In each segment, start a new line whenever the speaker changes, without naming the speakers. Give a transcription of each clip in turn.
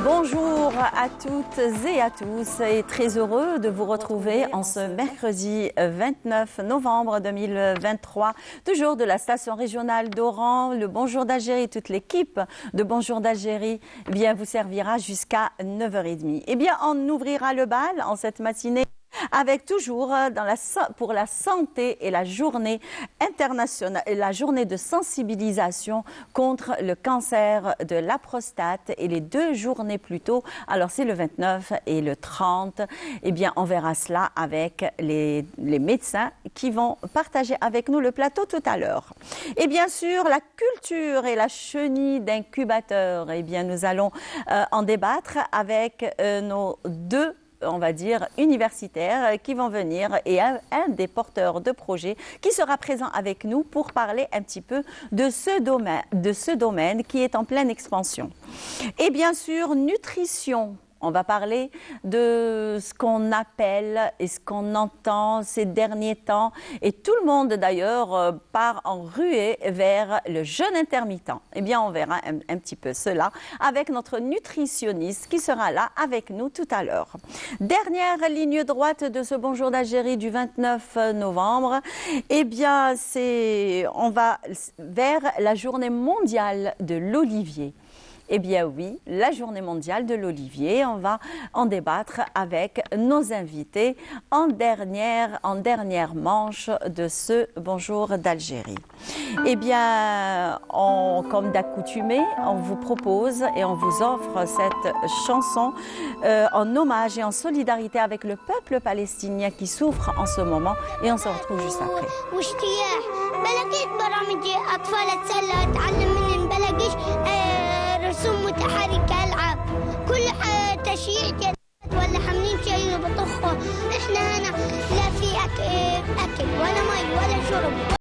Bonjour à toutes et à tous et très heureux de vous retrouver en ce mercredi 29 novembre 2023, toujours de la station régionale d'Oran. Le Bonjour d'Algérie, toute l'équipe de Bonjour d'Algérie vous servira jusqu'à 9h30. On ouvrira le bal en cette matinée avec toujours pour la santé et la journée internationale, la journée de sensibilisation contre le cancer de la prostate et les 2 journées plus tôt. Alors c'est le 29 et le 30. On verra cela avec les médecins qui vont partager avec nous le plateau tout à l'heure. Et bien sûr, la culture et la chenille d'incubateur. Nous allons en débattre avec nos deux universitaires qui vont venir et un des porteurs de projet qui sera présent avec nous pour parler un petit peu de ce domaine qui est en pleine expansion. Et bien sûr, nutrition. On va parler de ce qu'on appelle et ce qu'on entend ces derniers temps. Et tout le monde, d'ailleurs, part en ruée vers le jeûne intermittent. On verra un petit peu cela avec notre nutritionniste qui sera là avec nous tout à l'heure. Dernière ligne droite de ce Bonjour d'Algérie du 29 novembre. On va vers la journée mondiale de l'olivier. Oui, la journée mondiale de l'olivier, on va en débattre avec nos invités en dernière manche de ce Bonjour d'Algérie. Comme d'accoutumé, on vous propose et on vous offre cette chanson en hommage et en solidarité avec le peuple palestinien qui souffre en ce moment et on se retrouve juste après.
رسوم متحركة ألعاب كل تشييع جديد ولا حاملين شيء بطخه إحنا هنا لا في أكل ولا مي ولا شرب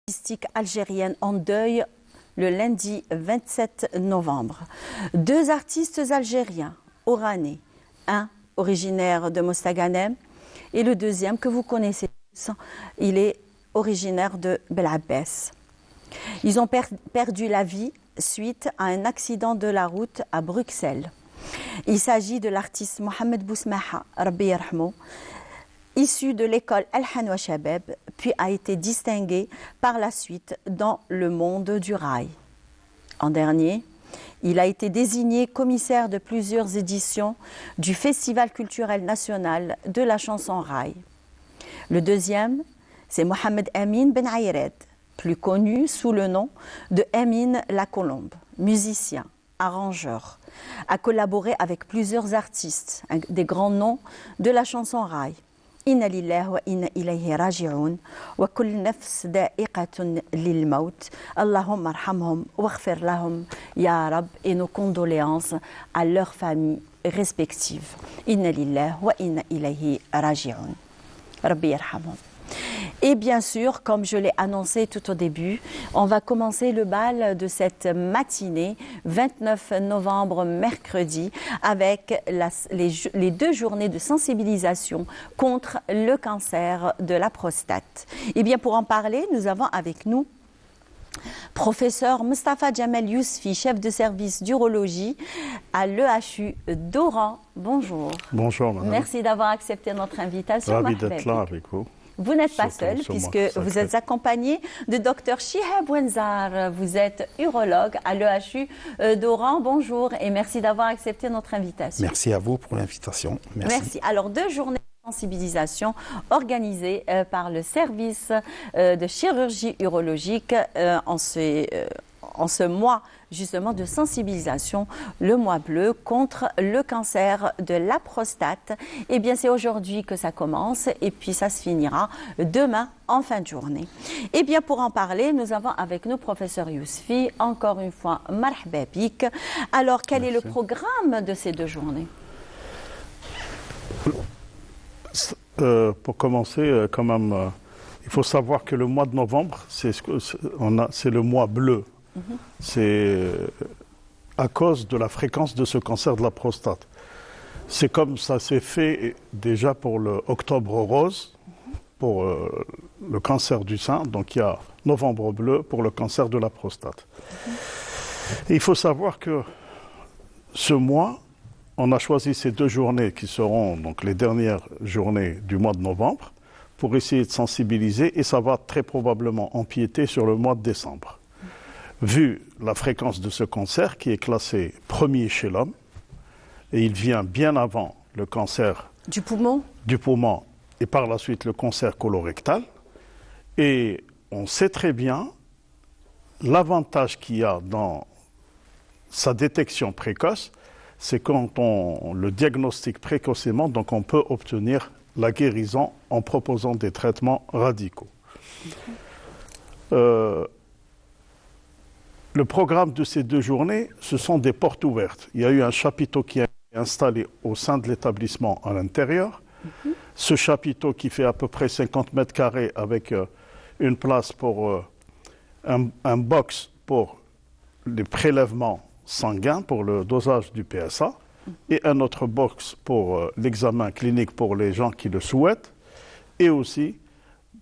artistique algérienne en deuil le lundi 27 novembre. 2 artistes algériens, oranais, un originaire de Mostaganem et le deuxième que vous connaissez tous, il est originaire de Bel-Abbès. Ils ont perdu la vie suite à un accident de la route à Bruxelles. Il s'agit de l'artiste Mohamed Bousmaha, Rabbi yarhamou, issu de l'école Al-Hanwa Shabab, puis a été distingué par la suite dans le monde du rail. En dernier, il a été désigné commissaire de plusieurs éditions du Festival culturel national de la chanson rail. Le deuxième, c'est Mohamed Amin Ben Ayred, plus connu sous le nom de Amin la Colombe, musicien, arrangeur, a collaboré avec plusieurs artistes, des grands noms de la chanson rail. Inna lillahi wa inna ilayhi raji'un wa kull nafs da'iqatun lil maut. Allahumma arhamhum waghfir lahum ya Rab, et nos condoléances à leurs familles respectives. Inna lillahi wa inna ilayhi raji'un. Rabbi yarhamhum. Et bien sûr, comme je l'ai annoncé tout au début, on va commencer le bal de cette matinée, 29 novembre, mercredi, avec les 2 journées de sensibilisation contre le cancer de la prostate. Et bien pour en parler, nous avons avec nous professeur Mustafa Djamel Yousfi, chef de service d'urologie à l'EHU d'Oran. Bonjour.
Bonjour, madame.
Merci d'avoir accepté notre invitation.
Ravi d'être là avec vous.
Vous n'êtes pas seul puisque vous êtes accompagné de Dr Chihab Wenzar. Vous êtes urologue à l'EHU d'Oran. Bonjour et merci d'avoir accepté notre invitation.
Merci à vous pour l'invitation.
Merci. Alors 2 journées de sensibilisation organisées par le service de chirurgie urologique en ce mois justement de sensibilisation, le mois bleu contre le cancer de la prostate. Eh bien, c'est aujourd'hui que ça commence et puis ça se finira demain en fin de journée. Eh bien, pour en parler, nous avons avec nous professeur Yousfi, encore une fois, marhaba bik. Alors, quel est le programme de ces 2 journées?
Pour commencer, quand même, il faut savoir que le mois de novembre, c'est le mois bleu. C'est à cause de la fréquence de ce cancer de la prostate. C'est comme ça s'est fait déjà pour le octobre rose, pour le cancer du sein. Donc il y a novembre bleu pour le cancer de la prostate. Et il faut savoir que ce mois, on a choisi ces 2 journées qui seront donc les dernières journées du mois de novembre pour essayer de sensibiliser, et ça va très probablement empiéter sur le mois de décembre. Vu la fréquence de ce cancer qui est classé premier chez l'homme, et il vient bien avant le cancer
du poumon
et par la suite le cancer colorectal, et on sait très bien l'avantage qu'il y a dans sa détection précoce, c'est quand on le diagnostique précocement, donc on peut obtenir la guérison en proposant des traitements radicaux. Le programme de ces 2 journées, ce sont des portes ouvertes. Il y a eu un chapiteau qui est installé au sein de l'établissement à l'intérieur. Ce chapiteau qui fait à peu près 50 mètres carrés avec une place pour un box pour les prélèvements sanguins, pour le dosage du PSA, et un autre box pour l'examen clinique pour les gens qui le souhaitent. Et aussi,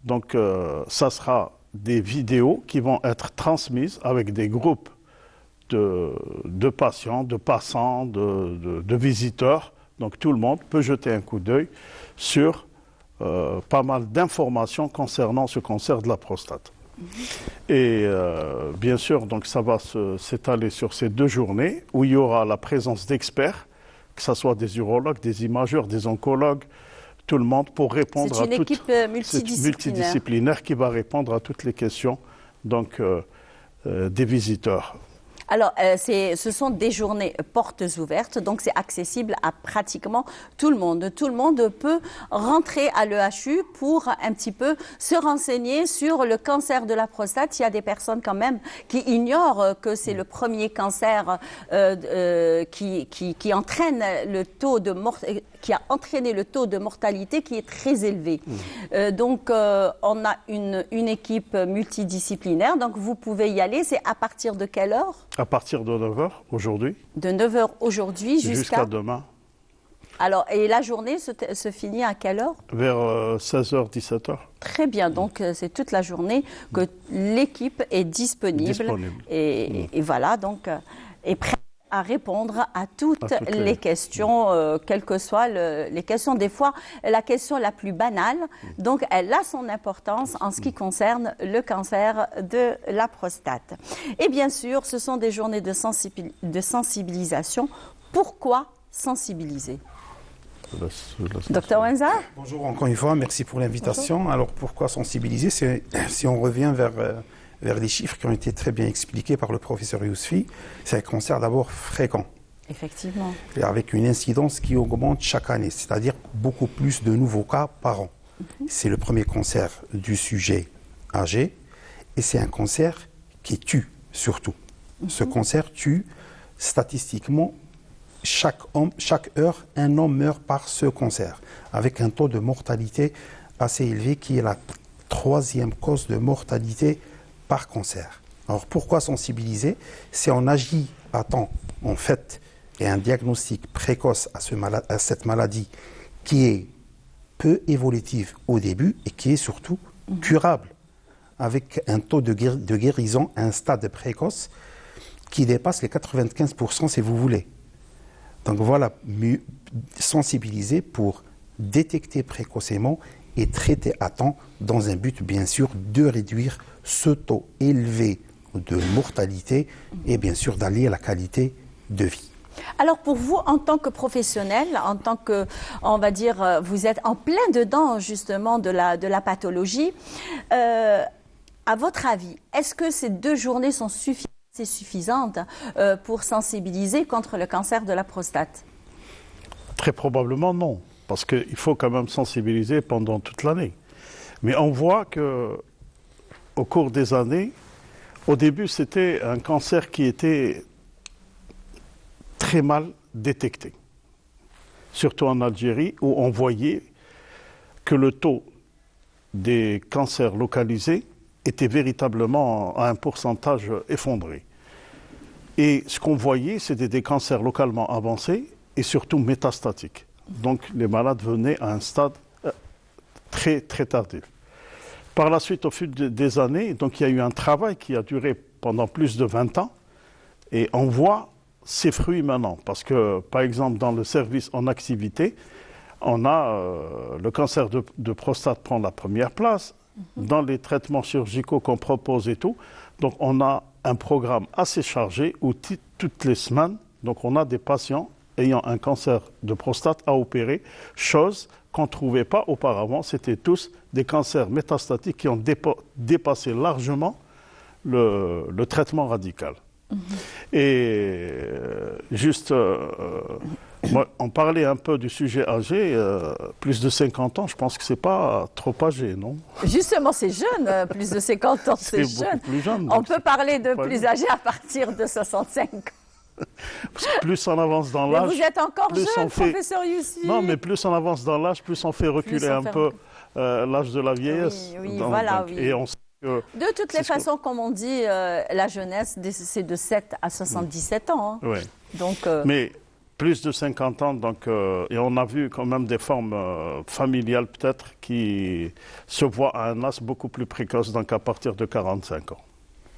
donc, ça sera des vidéos qui vont être transmises avec des groupes de patients, de passants, de visiteurs. Donc tout le monde peut jeter un coup d'œil sur pas mal d'informations concernant ce cancer de la prostate. Et bien sûr, donc ça va s'étaler sur ces 2 journées où il y aura la présence d'experts, que ce soit des urologues, des imageurs, des oncologues, tout le monde pour répondre à toutes...
C'est une équipe
multidisciplinaire qui va répondre à toutes les questions donc, des visiteurs.
Alors, ce sont des journées portes ouvertes, donc c'est accessible à pratiquement tout le monde. Tout le monde peut rentrer à l'EHU pour un petit peu se renseigner sur le cancer de la prostate. Il y a des personnes quand même qui ignorent que c'est le premier cancer qui entraîne le taux de qui a entraîné le taux de mortalité qui est très élevé. Donc, on a une équipe multidisciplinaire, donc vous pouvez y aller. C'est à partir de quelle heure?
À partir de 9 h aujourd'hui.
De 9 h aujourd'hui
jusqu'à demain.
Alors, et la journée se finit à quelle heure?
Vers 16 h, 17 h.
Très bien, donc c'est toute la journée que l'équipe est disponible. Et voilà, donc, est prête à répondre à toutes les questions, quelles que soient les questions. Des fois, la question la plus banale, donc elle a son importance en ce qui concerne le cancer de la prostate. Et bien sûr, ce sont des journées de sensibilisation. Pourquoi sensibiliser? Docteur Wenza?
Bonjour encore une fois, merci pour l'invitation. Bonjour. Alors pourquoi sensibiliser? Si on revient vers les chiffres qui ont été très bien expliqués par le professeur Yousfi, c'est un cancer d'abord fréquent.
Effectivement.
Et avec une incidence qui augmente chaque année, c'est-à-dire beaucoup plus de nouveaux cas par an. C'est le premier cancer du sujet âgé et c'est un cancer qui tue surtout. Ce cancer tue statistiquement. Chaque heure, un homme meurt par ce cancer, avec un taux de mortalité assez élevé qui est la 3e cause de mortalité par cancer. Alors pourquoi sensibiliser? Si on agit à temps, en fait, et un diagnostic précoce à cette maladie qui est peu évolutive au début et qui est surtout curable, avec un taux de guérison à un stade précoce qui dépasse les 95% si vous voulez. Donc voilà, sensibiliser pour détecter précocement et traiter à temps dans un but bien sûr de réduire ce taux élevé de mortalité et bien sûr d'allier la qualité de vie.
Alors pour vous, en tant que professionnel, en tant que, on va dire, vous êtes en plein dedans justement de la pathologie, à votre avis, est-ce que ces 2 journées sont suffisantes pour sensibiliser contre le cancer de la prostate?
Très probablement non, parce qu'il faut quand même sensibiliser pendant toute l'année. Mais on voit que au cours des années, au début c'était un cancer qui était très mal détecté, surtout en Algérie où on voyait que le taux des cancers localisés était véritablement à un pourcentage effondré. Et ce qu'on voyait, c'était des cancers localement avancés et surtout métastatiques. Donc les malades venaient à un stade très, très tardif. Par la suite, au fil des années, donc il y a eu un travail qui a duré pendant plus de 20 ans et on voit ses fruits maintenant. Parce que, par exemple, dans le service en activité, on a le cancer de prostate prend la première place. Dans les traitements chirurgicaux qu'on propose et tout. Donc on a un programme assez chargé où toutes les semaines, donc on a des patients ayant un cancer de prostate à opérer, chose qu'on ne trouvait pas auparavant. C'était tous des cancers métastatiques qui ont dépassé largement le traitement radical. Et juste, moi, on parlait un peu du sujet âgé, plus de 50 ans, je pense que c'est pas trop âgé, non?
Justement, c'est jeune, plus de 50 ans, c'est jeune.
Plus jeune.
On peut parler de plus âgé à partir de 65 ans.
Parce que plus on avance dans l'âge...
Vous êtes encore jeune, professeur Youssi.
Non, mais plus on avance dans l'âge, plus on fait reculer un peu l'âge de la vieillesse.
Oui, voilà, oui.
Et on sait que
de toutes les façons, comme on dit, la jeunesse, c'est de 7 à 77 ans. Hein.
Oui.
Donc,
mais plus de 50 ans, donc, et on a vu quand même des formes familiales peut-être qui se voient à un âge beaucoup plus précoce, donc à partir de 45 ans.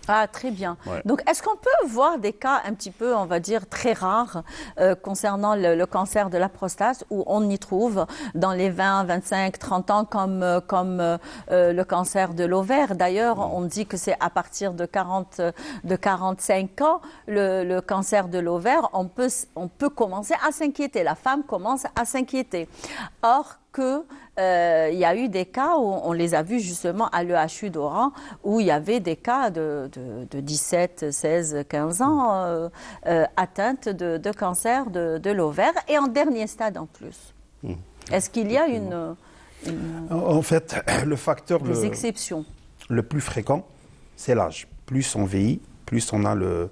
Ah, très bien.
Ouais.
Donc, est-ce qu'on peut voir des cas un petit peu, on va dire, très rares concernant le cancer de la prostate où on y trouve dans les 20, 25, 30 ans comme le cancer de l'ovaire? D'ailleurs, on dit que c'est à partir de 45 ans, le cancer de l'ovaire, on peut commencer à s'inquiéter. La femme commence à s'inquiéter. Or, il y a eu des cas où on les a vus justement à l'EHU d'Oran, où il y avait des cas de 17, 16, 15 ans atteintes de cancer de l'ovaire et en dernier stade en plus. Est-ce qu'il y a
En fait, le facteur
des exceptions
le plus fréquent, c'est l'âge. Plus on vieillit, plus on a le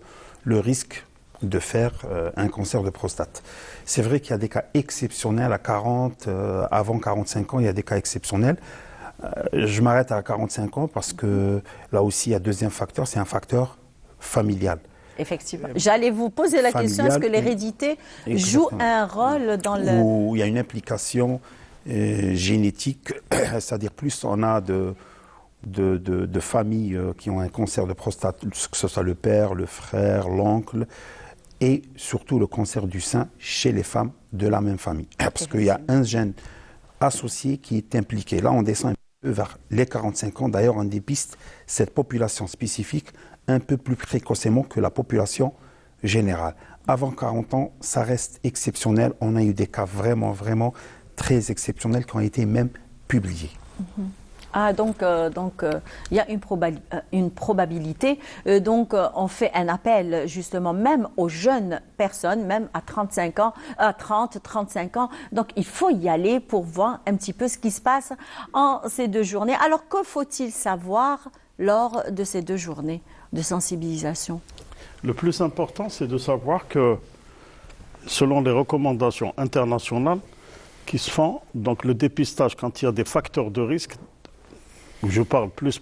risque de faire un cancer de prostate. C'est vrai qu'il y a des cas exceptionnels à 40, avant 45 ans, il y a des cas exceptionnels. Je m'arrête à 45 ans parce que là aussi, il y a un deuxième facteur, c'est un facteur familial.
Effectivement. J'allais vous poser la question, est-ce que l'hérédité joue un rôle dans le...
Où il y a une implication génétique, c'est-à-dire plus on a de familles qui ont un cancer de prostate, que ce soit le père, le frère, l'oncle, et surtout le cancer du sein chez les femmes de la même famille. Parce qu'il y a un gène associé qui est impliqué. Là, on descend un peu vers les 45 ans. D'ailleurs, on dépiste cette population spécifique un peu plus précocement que la population générale. Avant 40 ans, ça reste exceptionnel. On a eu des cas vraiment, vraiment très exceptionnels qui ont été même publiés.
Ah, donc, il y a une probabilité. Donc, on fait un appel justement même aux jeunes personnes, même à 35 ans, à 30, 35 ans. Donc, il faut y aller pour voir un petit peu ce qui se passe en ces 2 journées. Alors, que faut-il savoir lors de ces 2 journées de sensibilisation?
Le plus important, c'est de savoir que, selon les recommandations internationales qui se font, donc le dépistage, quand il y a des facteurs de risque, je parle plus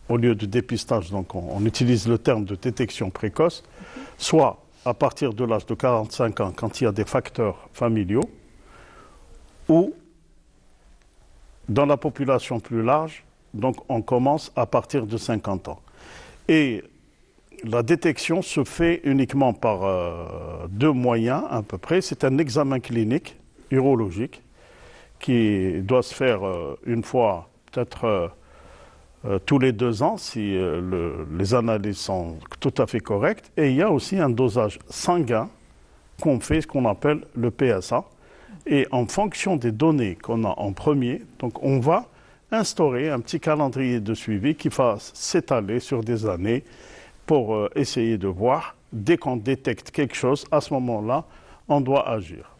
au lieu de dépistage, donc on utilise le terme de détection précoce, soit à partir de l'âge de 45 ans, quand il y a des facteurs familiaux, ou dans la population plus large, donc on commence à partir de 50 ans. Et la détection se fait uniquement par 2 moyens à peu près. C'est un examen clinique urologique qui doit se faire une fois, peut-être tous les 2 ans, si les analyses sont tout à fait correctes. Et il y a aussi un dosage sanguin qu'on fait, ce qu'on appelle le PSA. Et en fonction des données qu'on a en premier, donc on va instaurer un petit calendrier de suivi qui va s'étaler sur des années pour essayer de voir, dès qu'on détecte quelque chose, à ce moment-là, on doit agir.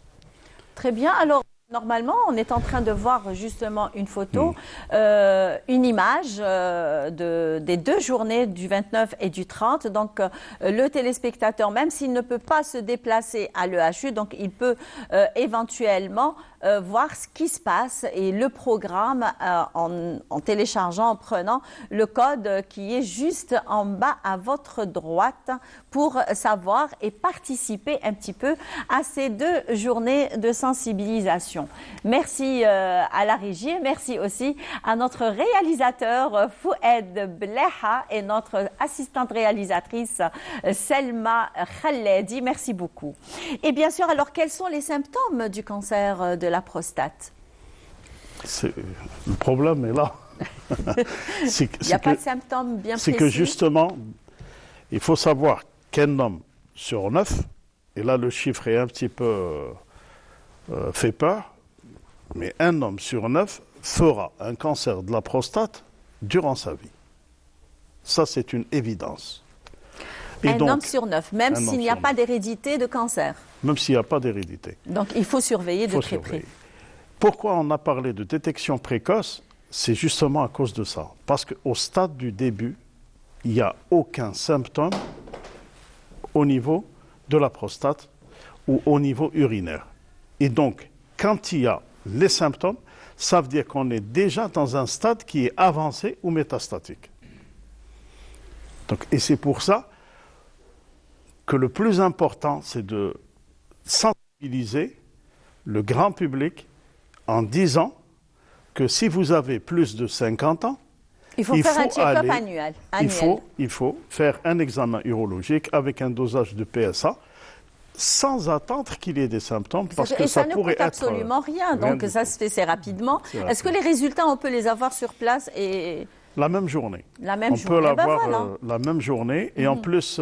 Très bien. Alors, normalement, on est en train de voir justement une photo, une image des 2 journées du 29 et du 30. Donc, le téléspectateur, même s'il ne peut pas se déplacer à l'EHU, donc il peut éventuellement voir ce qui se passe et le programme en téléchargeant, en prenant le code qui est juste en bas à votre droite pour savoir et participer un petit peu à ces 2 journées de sensibilisation. Merci à la régie, merci aussi à notre réalisateur Foued Bleha et notre assistante réalisatrice Selma Khaledi. Merci beaucoup. Et bien sûr, alors quels sont les symptômes du cancer de la prostate?
Le problème est là.
Il n'y a pas de symptômes bien précis.
C'est que justement, il faut savoir qu'un homme sur 9, et là le chiffre est un petit peu fait peur, mais un homme sur 9 fera un cancer de la prostate durant sa vie. Ça, c'est une évidence. Et
un
donc,
homme sur 9, même s'il n'y a pas d'hérédité de cancer.
Même s'il n'y a pas d'hérédité.
Donc, il faut surveiller de très près.
Pourquoi on a parlé de détection précoce? C'est justement à cause de ça. Parce qu'au stade du début, il n'y a aucun symptôme au niveau de la prostate ou au niveau urinaire. Et donc, quand il y a les symptômes, ça veut dire qu'on est déjà dans un stade qui est avancé ou métastatique. Donc, et c'est pour ça que le plus important, c'est de sensibiliser le grand public en disant que si vous avez plus de 50 ans,
il faut faire un check-up annuel.
Il faut faire un examen urologique avec un dosage de PSA sans attendre qu'il y ait des symptômes, parce que ça pourrait être...
absolument rien, donc ça se fait assez rapidement. Est-ce que les résultats, on peut les avoir sur place et...
La même journée.
On
peut l'avoir la même journée. Et en plus,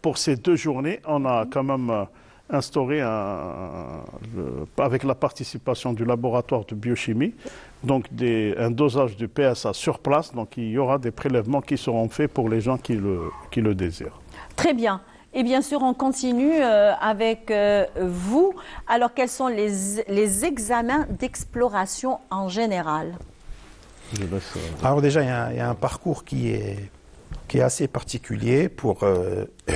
pour ces 2 journées, on a quand même instauré, avec la participation du laboratoire de biochimie, donc un dosage du PSA sur place. Donc il y aura des prélèvements qui seront faits pour les gens qui le désirent.
Très bien. Et bien sûr, on continue avec vous. Alors, quels sont les examens d'exploration en général?
Alors déjà, il y a un parcours qui est qui est assez particulier pour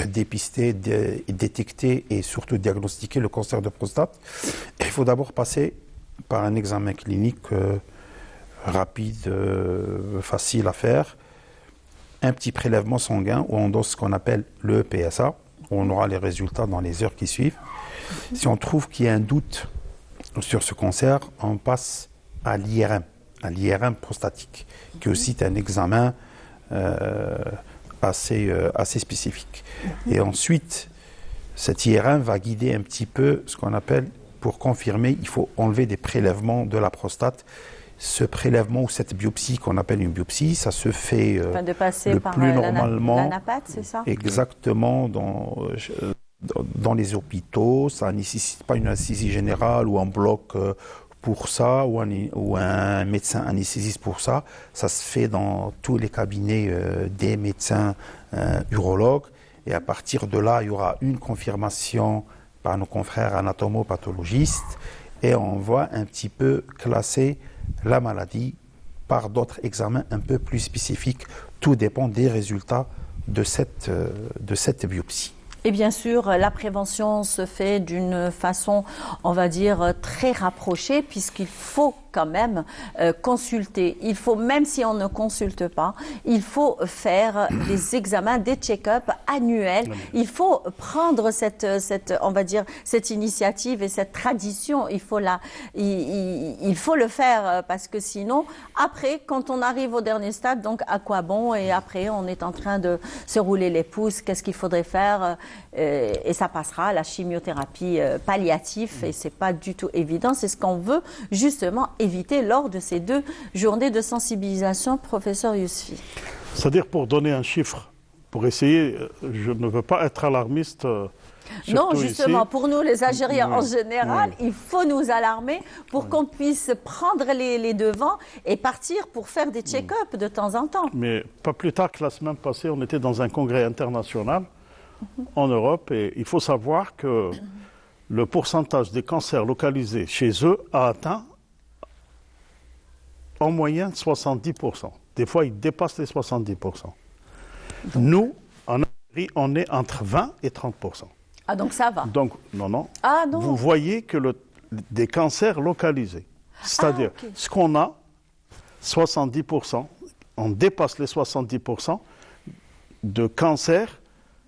dépister, détecter et surtout diagnostiquer le cancer de prostate. Il faut d'abord passer par un examen clinique rapide, facile à faire, un petit prélèvement sanguin où on donne ce qu'on appelle le PSA, où on aura les résultats dans les heures qui suivent. Si on trouve qu'il y a un doute sur ce cancer, on passe à l'IRM prostatique, qui aussi est un examen assez spécifique. Et ensuite, cet IRM va guider un petit peu ce qu'on appelle, pour confirmer, il faut enlever des prélèvements de la prostate. Ce prélèvement ou cette biopsie qu'on appelle une biopsie, ça se fait
de passer
le
par
plus normalement,
l'anapathe, c'est ça?
Exactement, dans les hôpitaux. Ça ne nécessite pas une anesthésie générale ou un bloc pour ça, ou un médecin anesthésiste pour ça. Ça se fait dans tous les cabinets des médecins urologues. Et à partir de là, il y aura une confirmation par nos confrères anatomopathologistes et on va un petit peu classer la maladie par d'autres examens un peu plus spécifiques. Tout dépend des résultats de cette biopsie.
Et bien sûr, la prévention se fait d'une façon, on va dire, très rapprochée, puisqu'il faut quand même consulter. Il faut, même si on ne consulte pas, il faut faire des examens, des check-up annuels. Il faut prendre cette, on va dire, cette initiative et cette tradition. Il faut le faire parce que sinon, après, quand on arrive au dernier stade, donc à quoi bon? Et après, on est en train de se rouler les pouces. Qu'est-ce qu'il faudrait faire? Et ça passera à la chimiothérapie palliative et c'est pas du tout évident. C'est ce qu'on veut justement éviter lors de ces 2 journées de sensibilisation, professeur Yousfi.
C'est-à-dire, pour donner un chiffre, pour essayer, je ne veux pas être alarmiste.
Non, justement,
ici.
Pour nous, les Algériens en général,
oui.
il faut nous alarmer pour qu'on puisse prendre les devants et partir pour faire des check-up de temps en temps.
Mais pas plus tard que la semaine passée, on était dans un congrès international en Europe et il faut savoir que le pourcentage des cancers localisés chez eux a atteint en moyenne 70%. Des fois, il dépasse les 70%. Nous, en Algérie, on est entre 20 et 30%.
Ah, donc ça va.
Donc, non.
Ah, non.
Vous voyez que des cancers localisés, c'est-à-dire ce qu'on a, 70%, on dépasse les 70% de cancers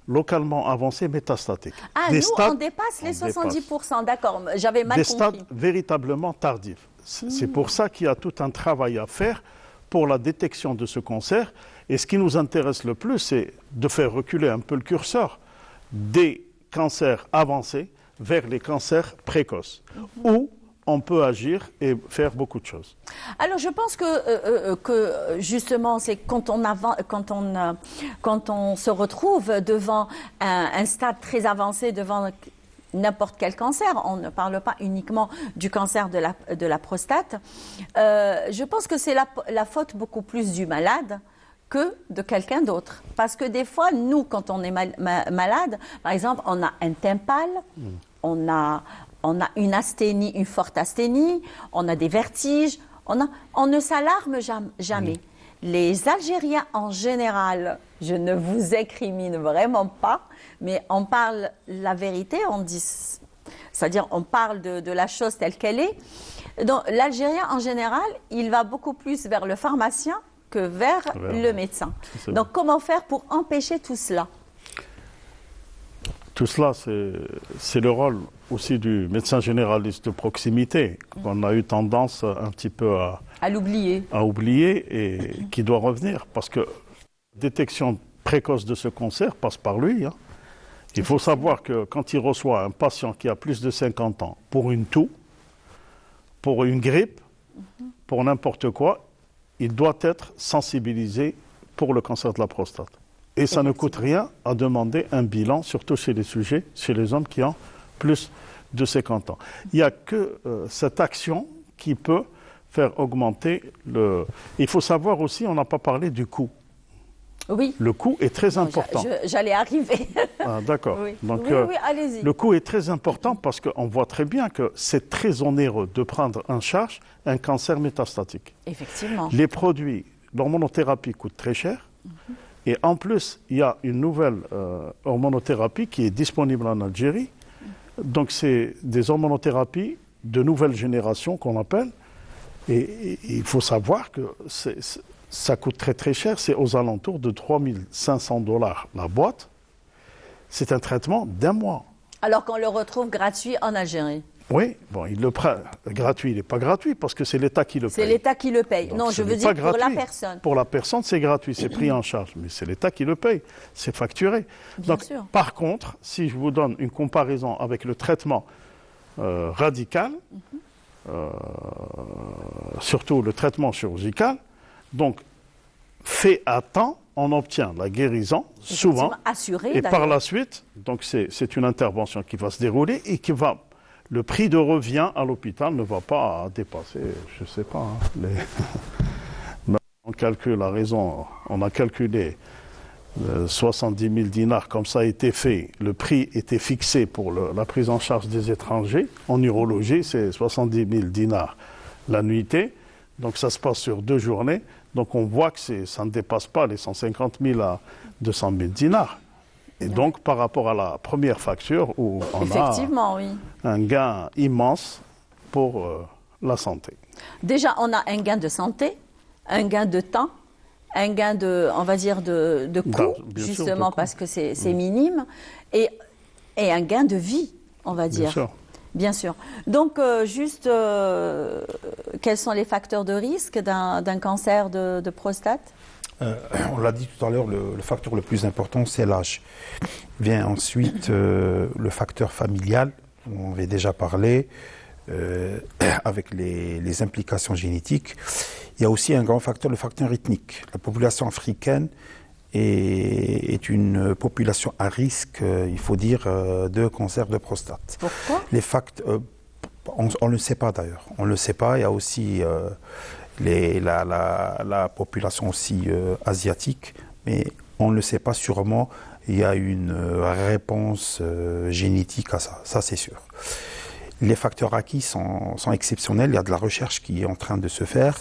localement avancés métastatiques.
Ah, on dépasse les 70%, d'accord. J'avais mal compris.
Des stades véritablement tardifs. C'est pour ça qu'il y a tout un travail à faire pour la détection de ce cancer. Et ce qui nous intéresse le plus, c'est de faire reculer un peu le curseur des cancers avancés vers les cancers précoces, où on peut agir et faire beaucoup de choses.
Alors, je pense que justement, c'est quand on se retrouve devant un stade très avancé, devant n'importe quel cancer, on ne parle pas uniquement du cancer de la prostate, je pense que c'est la faute beaucoup plus du malade que de quelqu'un d'autre. Parce que des fois, nous, quand on est malade, par exemple, on a un teint pâle, on a une asthénie, une forte asthénie, on a des vertiges, on ne s'alarme jamais. Les Algériens en général, je ne vous incrimine vraiment pas, mais on parle la vérité, c'est-à-dire on parle de la chose telle qu'elle est. Donc l'Algérien en général, il va beaucoup plus vers le pharmacien que vers le médecin. Donc comment faire pour empêcher tout cela?
Tout cela, c'est le rôle aussi du médecin généraliste de proximité, qu'on a eu tendance un petit peu à oublier et qui doit revenir. Parce que la détection précoce de ce cancer passe par lui. Il faut savoir que quand il reçoit un patient qui a plus de 50 ans pour une toux, pour une grippe, pour n'importe quoi, il doit être sensibilisé pour le cancer de la prostate. Et ça ne coûte rien à demander un bilan, surtout chez les hommes qui ont plus de 50 ans. Il n'y a que cette action qui peut faire augmenter le... Il faut savoir aussi, on n'a pas parlé du coût.
Oui.
Le coût est très important.
J'allais arriver.
Ah, d'accord.
Oui.
Donc,
oui, allez-y.
Le coût est très important parce qu'on voit très bien que c'est très onéreux de prendre en charge un cancer métastatique.
Effectivement.
Les produits, l'hormonothérapie coûte très cher. Et en plus, il y a une nouvelle hormonothérapie qui est disponible en Algérie. Donc, c'est des hormonothérapies de nouvelle génération qu'on appelle. Et il faut savoir que ça coûte très très cher. C'est aux alentours de 3 500 $ la boîte. C'est un traitement d'1 mois.
Alors qu'on le retrouve gratuit en Algérie.
Oui, bon, il le prend gratuit. Il n'est pas gratuit parce que c'est l'État qui le paye.
C'est l'État qui le paye.
Donc,
non,
ce
je veux
n'est
dire
pas
pour la
gratuit.
personne.
Pour la personne, c'est gratuit, c'est pris en charge. Mais c'est l'État qui le paye. C'est facturé.
Bien
Donc,
sûr.
par contre, si je vous donne une comparaison avec le traitement radical, surtout le traitement chirurgical, donc fait à temps, on obtient la guérison, souvent,
Effectivement, assuré,
et par
d'ailleurs.
la suite, donc c'est une intervention qui va se dérouler et qui va, le prix de revient à l'hôpital ne va pas dépasser, je ne sais pas, on calcule la raison, on a calculé 70 000 dinars, comme ça a été fait, le prix était fixé pour la prise en charge des étrangers. En urologie, c'est 70 000 dinars la nuitée, donc ça se passe sur 2 journées. Donc on voit que ça ne dépasse pas les 150 000 à 200 000 dinars. Et donc par rapport à la première facture, où on a
Effectivement, oui.
un gain immense pour la santé.
Déjà, on a un gain de santé, un gain de temps, un gain de, on va dire, de coût,
Bien sûr,
justement
de coût.
parce que c'est minime, et un gain de vie, on va dire.
Bien sûr.
Bien sûr. Donc, quels sont les facteurs de risque d'un cancer de prostate?
On l'a dit tout à l'heure, le facteur le plus important, c'est l'âge. Vient ensuite le facteur familial, dont on avait déjà parlé, avec les implications génétiques. Il y a aussi un grand facteur, le facteur ethnique. La population africaine est une population à risque, il faut dire, de cancer de prostate.
Pourquoi?
Les facteurs, on ne le sait pas d'ailleurs. On ne le sait pas. Il y a aussi la population aussi asiatique, mais on ne le sait pas sûrement. Il y a une réponse génétique à ça. Ça, c'est sûr. Les facteurs acquis sont exceptionnels. Il y a de la recherche qui est en train de se faire.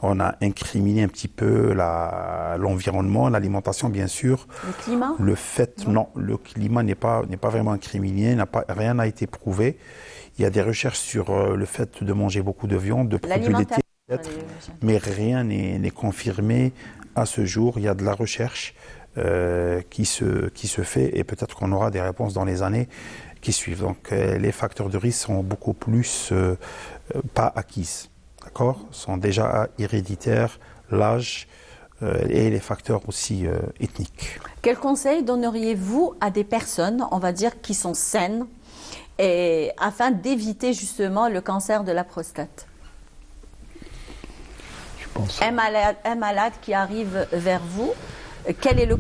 On a incriminé un petit peu l'environnement, l'alimentation, bien sûr.
Le climat?
Le fait, non, le climat n'est pas vraiment incriminé, rien n'a été prouvé. Il y a des recherches sur le fait de manger beaucoup de viande, de produits laitiers, peut-être, mais rien n'est confirmé à ce jour. Il y a de la recherche qui se fait et peut-être qu'on aura des réponses dans les années qui suivent. Donc les facteurs de risque sont beaucoup plus pas acquis, d'accord, sont déjà héréditaires, l'âge et les facteurs aussi ethniques.
Quel conseil donneriez-vous à des personnes, on va dire, qui sont saines, et afin d'éviter justement le cancer de la prostate?
Je pense.
Un malade qui arrive vers vous, quel est le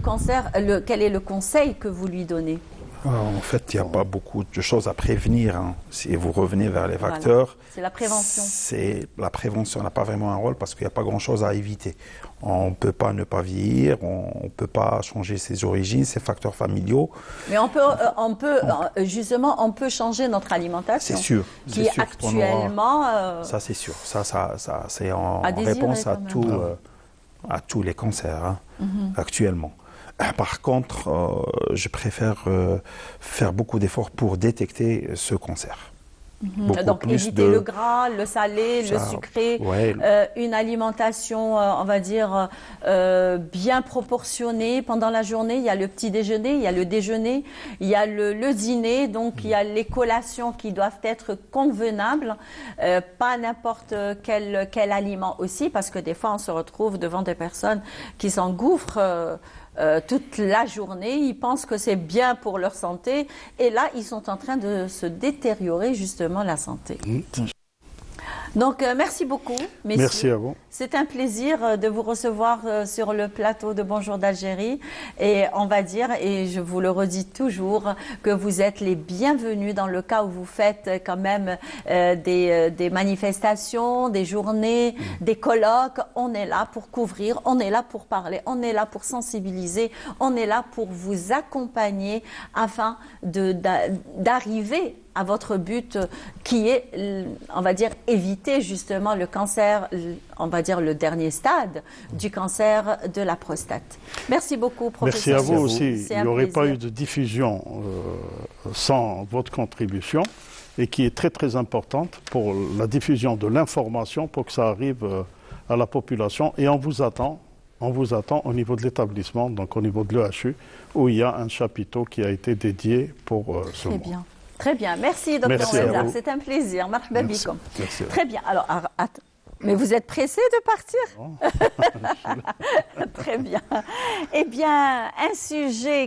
conseil que vous lui donnez?
En fait, il n'y a pas beaucoup de choses à prévenir. Hein. Si vous revenez vers les facteurs,
Voilà. C'est la prévention.
La prévention n'a pas vraiment un rôle parce qu'il n'y a pas grand-chose à éviter. On ne peut pas ne pas vieillir, on ne peut pas changer ses origines, ses facteurs familiaux.
Mais on peut changer notre alimentation.
C'est sûr.
Qui est actuellement.
Ça, c'est sûr. Ça c'est en
à désirer,
réponse
quand même.
à tous les cancers actuellement. Par contre, je préfère faire beaucoup d'efforts pour détecter ce cancer.
Donc éviter le gras, le salé, le sucré,
ouais.
Une alimentation, on va dire, bien proportionnée pendant la journée. Il y a le petit déjeuner, il y a le déjeuner, il y a le dîner, donc il y a les collations qui doivent être convenables, pas n'importe quel aliment aussi, parce que des fois on se retrouve devant des personnes qui s'engouffrent toute la journée, ils pensent que c'est bien pour leur santé et là ils sont en train de se détériorer justement la santé. Donc merci beaucoup, messieurs.
Merci à vous.
C'est un plaisir de vous recevoir sur le plateau de Bonjour d'Algérie et on va dire, et je vous le redis toujours, que vous êtes les bienvenus dans le cas où vous faites quand même des manifestations, des journées, des colloques. On est là pour couvrir, on est là pour parler, on est là pour sensibiliser, on est là pour vous accompagner afin d'arriver à votre but qui est, on va dire, éviter justement le cancer, on va dire, le dernier stade du cancer de la prostate. Merci beaucoup,
Merci
professeur.
à vous aussi.
C'est
Il
un
n'y aurait pas
plaisir.
eu de diffusion sans votre contribution et qui est très très importante pour la diffusion de l'information pour que ça arrive à la population. Et on vous attend au niveau de l'établissement, donc au niveau de l'EHU, où il y a un chapiteau qui a été dédié pour ce
Très
mois.
bien. Très bien. Merci, Dr.
Merci à
Wenzar.
vous.
C'est un plaisir. Marhaba
Merci.
bikum.
Merci.
Très bien. Alors, mais vous êtes pressé de partir? Très bien. Eh bien, un sujet,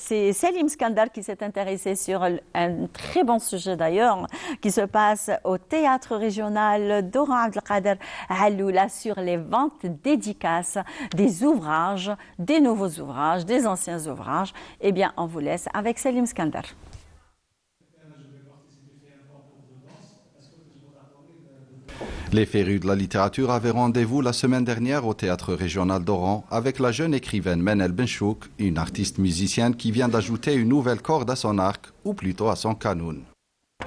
c'est Selim Skandar qui s'est intéressé sur un très bon sujet d'ailleurs, qui se passe au théâtre régional d'Oran Abdelkader Aloula sur les ventes dédicaces des ouvrages, des nouveaux ouvrages, des anciens ouvrages. Eh bien, on vous laisse avec Selim Skandar.
Les férus de la littérature avaient rendez-vous la semaine dernière au théâtre régional d'Oran avec la jeune écrivaine Menel Benchouk, une artiste musicienne qui vient d'ajouter une nouvelle corde à son arc, ou plutôt à son kanoun.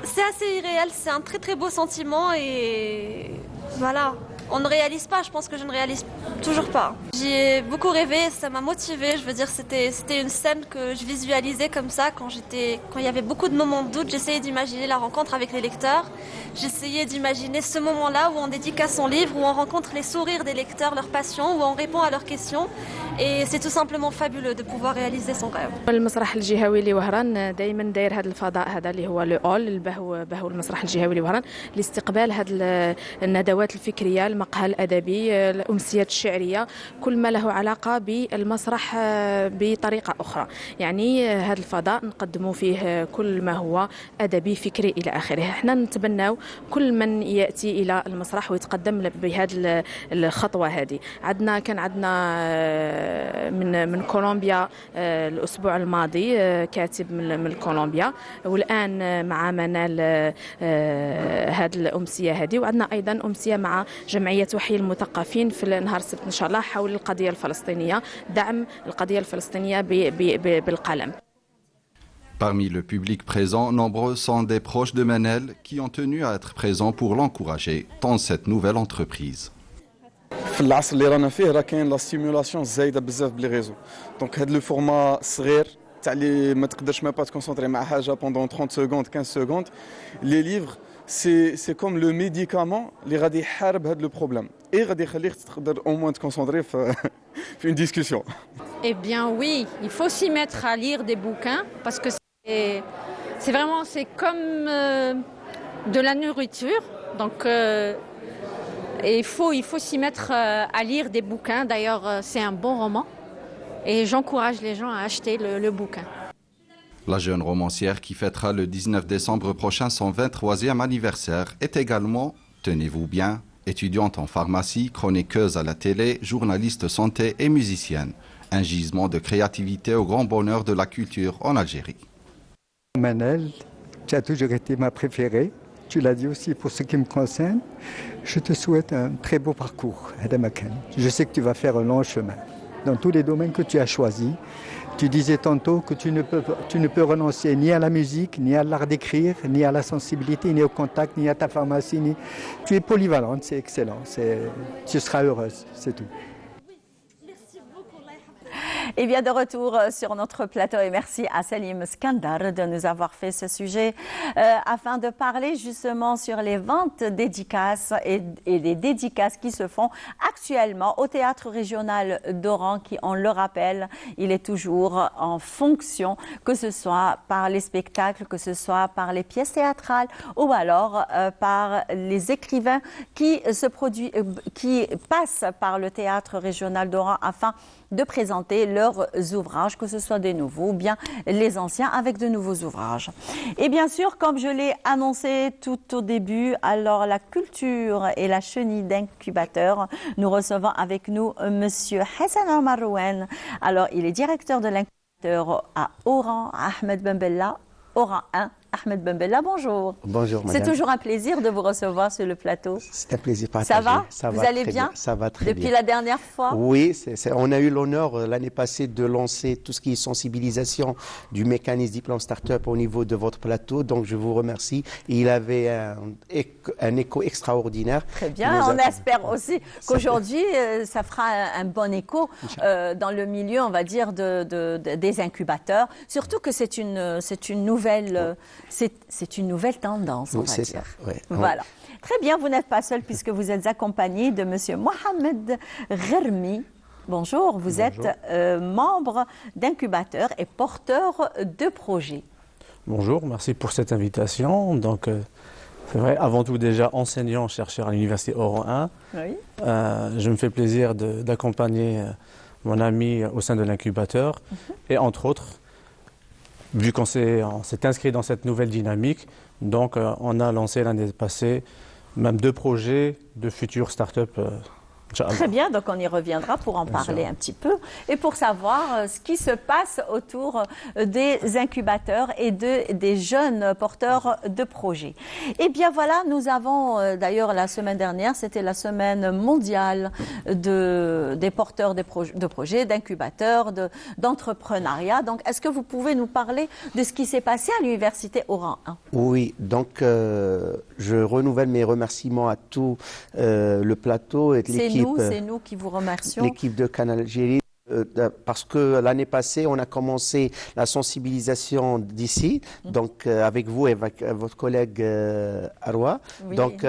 C'est assez irréel, c'est un très très beau sentiment et voilà, on ne réalise pas, je pense que je ne réalise toujours pas. J'y ai beaucoup rêvé, ça m'a motivée, je veux dire c'était une scène que je visualisais comme ça quand il y avait beaucoup de moments de doute, j'essayais d'imaginer la rencontre avec les lecteurs, j'essayais d'imaginer ce moment-là où on dédicace son livre, où on rencontre les sourires des lecteurs, leur passion, où on répond à leurs questions et c'est tout simplement fabuleux de pouvoir réaliser son rêve.
المسرح الجهوي لوهران دائما داير هذا الفضاء هذا اللي هو لو اول بهو المسرح الجهوي لوهران لاستقبال هذه الندوات الفكريه المقهى الادبي الامسيات الشعريه كل ما له علاقه بالمسرح بطريقه اخرى يعني هذا الفضاء نقدموا فيه كل ما هو ادبي فكري الى اخره احنا نتبناو كل من ياتي الى المسرح ويتقدم بهذه الخطوه هذه كان عندنا من كولومبيا الأسبوع الماضي كاتب من كولومبيا والآن مع منال هذه الأمسية هذه وعندنا أيضا أمسية مع جمعية وحي المثقفين في نهار السبت إن شاء الله حول القضية الفلسطينية دعم القضية الفلسطينية بالقلم.
Parmi le public présent, nombreux sont des proches de Menel qui ont tenu à être présents pour l'encourager dans cette nouvelle entreprise.
في العصر اللي رانا فيه راه كاين لا ستيمولاسيون زايده بزاف بلي ريزو دونك هذا لو فورما صغير تاع اللي ما تقدرش ما با تكونسونطري مع حاجه بوندون 30 سكوند 15 سكوند لي ليفر سي كوم لو ميديكامون اللي غادي يحارب هذا لو بروبليم اي غادي يخليك تقدر او موان تكونسونطري في اون ديسكوسيون.
Eh bien oui, il faut s'y mettre à lire des bouquins parce que c'est vraiment comme de la nourriture donc et il faut s'y mettre à lire des bouquins. D'ailleurs, c'est un bon roman et j'encourage les gens à acheter le bouquin.
La jeune romancière qui fêtera le 19 décembre prochain son 23e anniversaire est également, tenez-vous bien, étudiante en pharmacie, chroniqueuse à la télé, journaliste santé et musicienne. Un gisement de créativité au grand bonheur de la culture en Algérie.
Manel, tu as toujours été ma préférée. Tu l'as dit aussi pour ce qui me concerne. Je te souhaite un très beau parcours, Adamakan. Je sais que tu vas faire un long chemin dans tous les domaines que tu as choisis. Tu disais tantôt que tu ne peux renoncer ni à la musique, ni à l'art d'écrire, ni à la sensibilité, ni au contact, ni à ta pharmacie. Tu es polyvalente, c'est excellent. Tu seras heureuse, c'est tout.
Et bien de retour sur notre plateau et merci à Selim Skandar de nous avoir fait ce sujet afin de parler justement sur les ventes dédicaces et les dédicaces qui se font actuellement au théâtre régional d'Oran qui, on le rappelle, il est toujours en fonction, que ce soit par les spectacles, que ce soit par les pièces théâtrales ou alors par les écrivains qui passent par le théâtre régional d'Oran afin de présenter leurs ouvrages, que ce soit des nouveaux ou bien les anciens avec de nouveaux ouvrages. Et bien sûr, comme je l'ai annoncé tout au début, alors la culture et la chenille d'incubateur, nous recevons avec nous Monsieur Hassan Omar Rouen. Alors, il est directeur de l'incubateur à Oran, Ahmed Ben Bella, Oran 1. Ahmed Bembella, bonjour.
Bonjour,
C'est
madame.
toujours un plaisir de vous recevoir sur le plateau.
C'est un plaisir partagé.
Ça va Vous allez
très
bien
Ça va très bien.
Depuis la dernière fois
Oui, on a eu l'honneur l'année passée de lancer tout ce qui est sensibilisation du mécanisme diplôme start-up au niveau de votre plateau. Donc, je vous remercie. Il avait un écho extraordinaire.
Très bien. On espère aussi qu'aujourd'hui, ça fera un bon écho dans le milieu, on va dire, des incubateurs. Surtout que c'est une nouvelle tendance, on
Oui,
va
c'est
dire.
ça. Ouais.
Voilà. Très bien, vous n'êtes pas seul puisque vous êtes accompagné de Monsieur Mohamed Ghermi. Bonjour, vous êtes membre d'incubateur et porteur de projet.
Bonjour, merci pour cette invitation. Donc, c'est vrai, avant tout déjà enseignant, chercheur à l'Université Oran 1.
Oui.
Je me fais plaisir d'accompagner mon ami au sein de l'incubateur. Et entre autres, vu qu'on s'est inscrit dans cette nouvelle dynamique, donc on a lancé l'année passée même 2 projets de futures start-up.
Très bien, donc on y reviendra pour en parler un petit peu et pour savoir ce qui se passe autour des incubateurs et des jeunes porteurs de projets. Et bien voilà, nous avons d'ailleurs la semaine dernière, c'était la semaine mondiale des porteurs de projets, d'incubateurs, d'entrepreneuriat. Donc est-ce que vous pouvez nous parler de ce qui s'est passé à l'Université Oran 1?
Oui, donc je renouvelle mes remerciements à tout le plateau et l'équipe.
C'est nous qui vous remercions.
L'équipe de Canal Algérie. Parce que l'année passée, on a commencé la sensibilisation d'ici, donc avec vous et avec votre collègue Arwa.
Oui,
donc,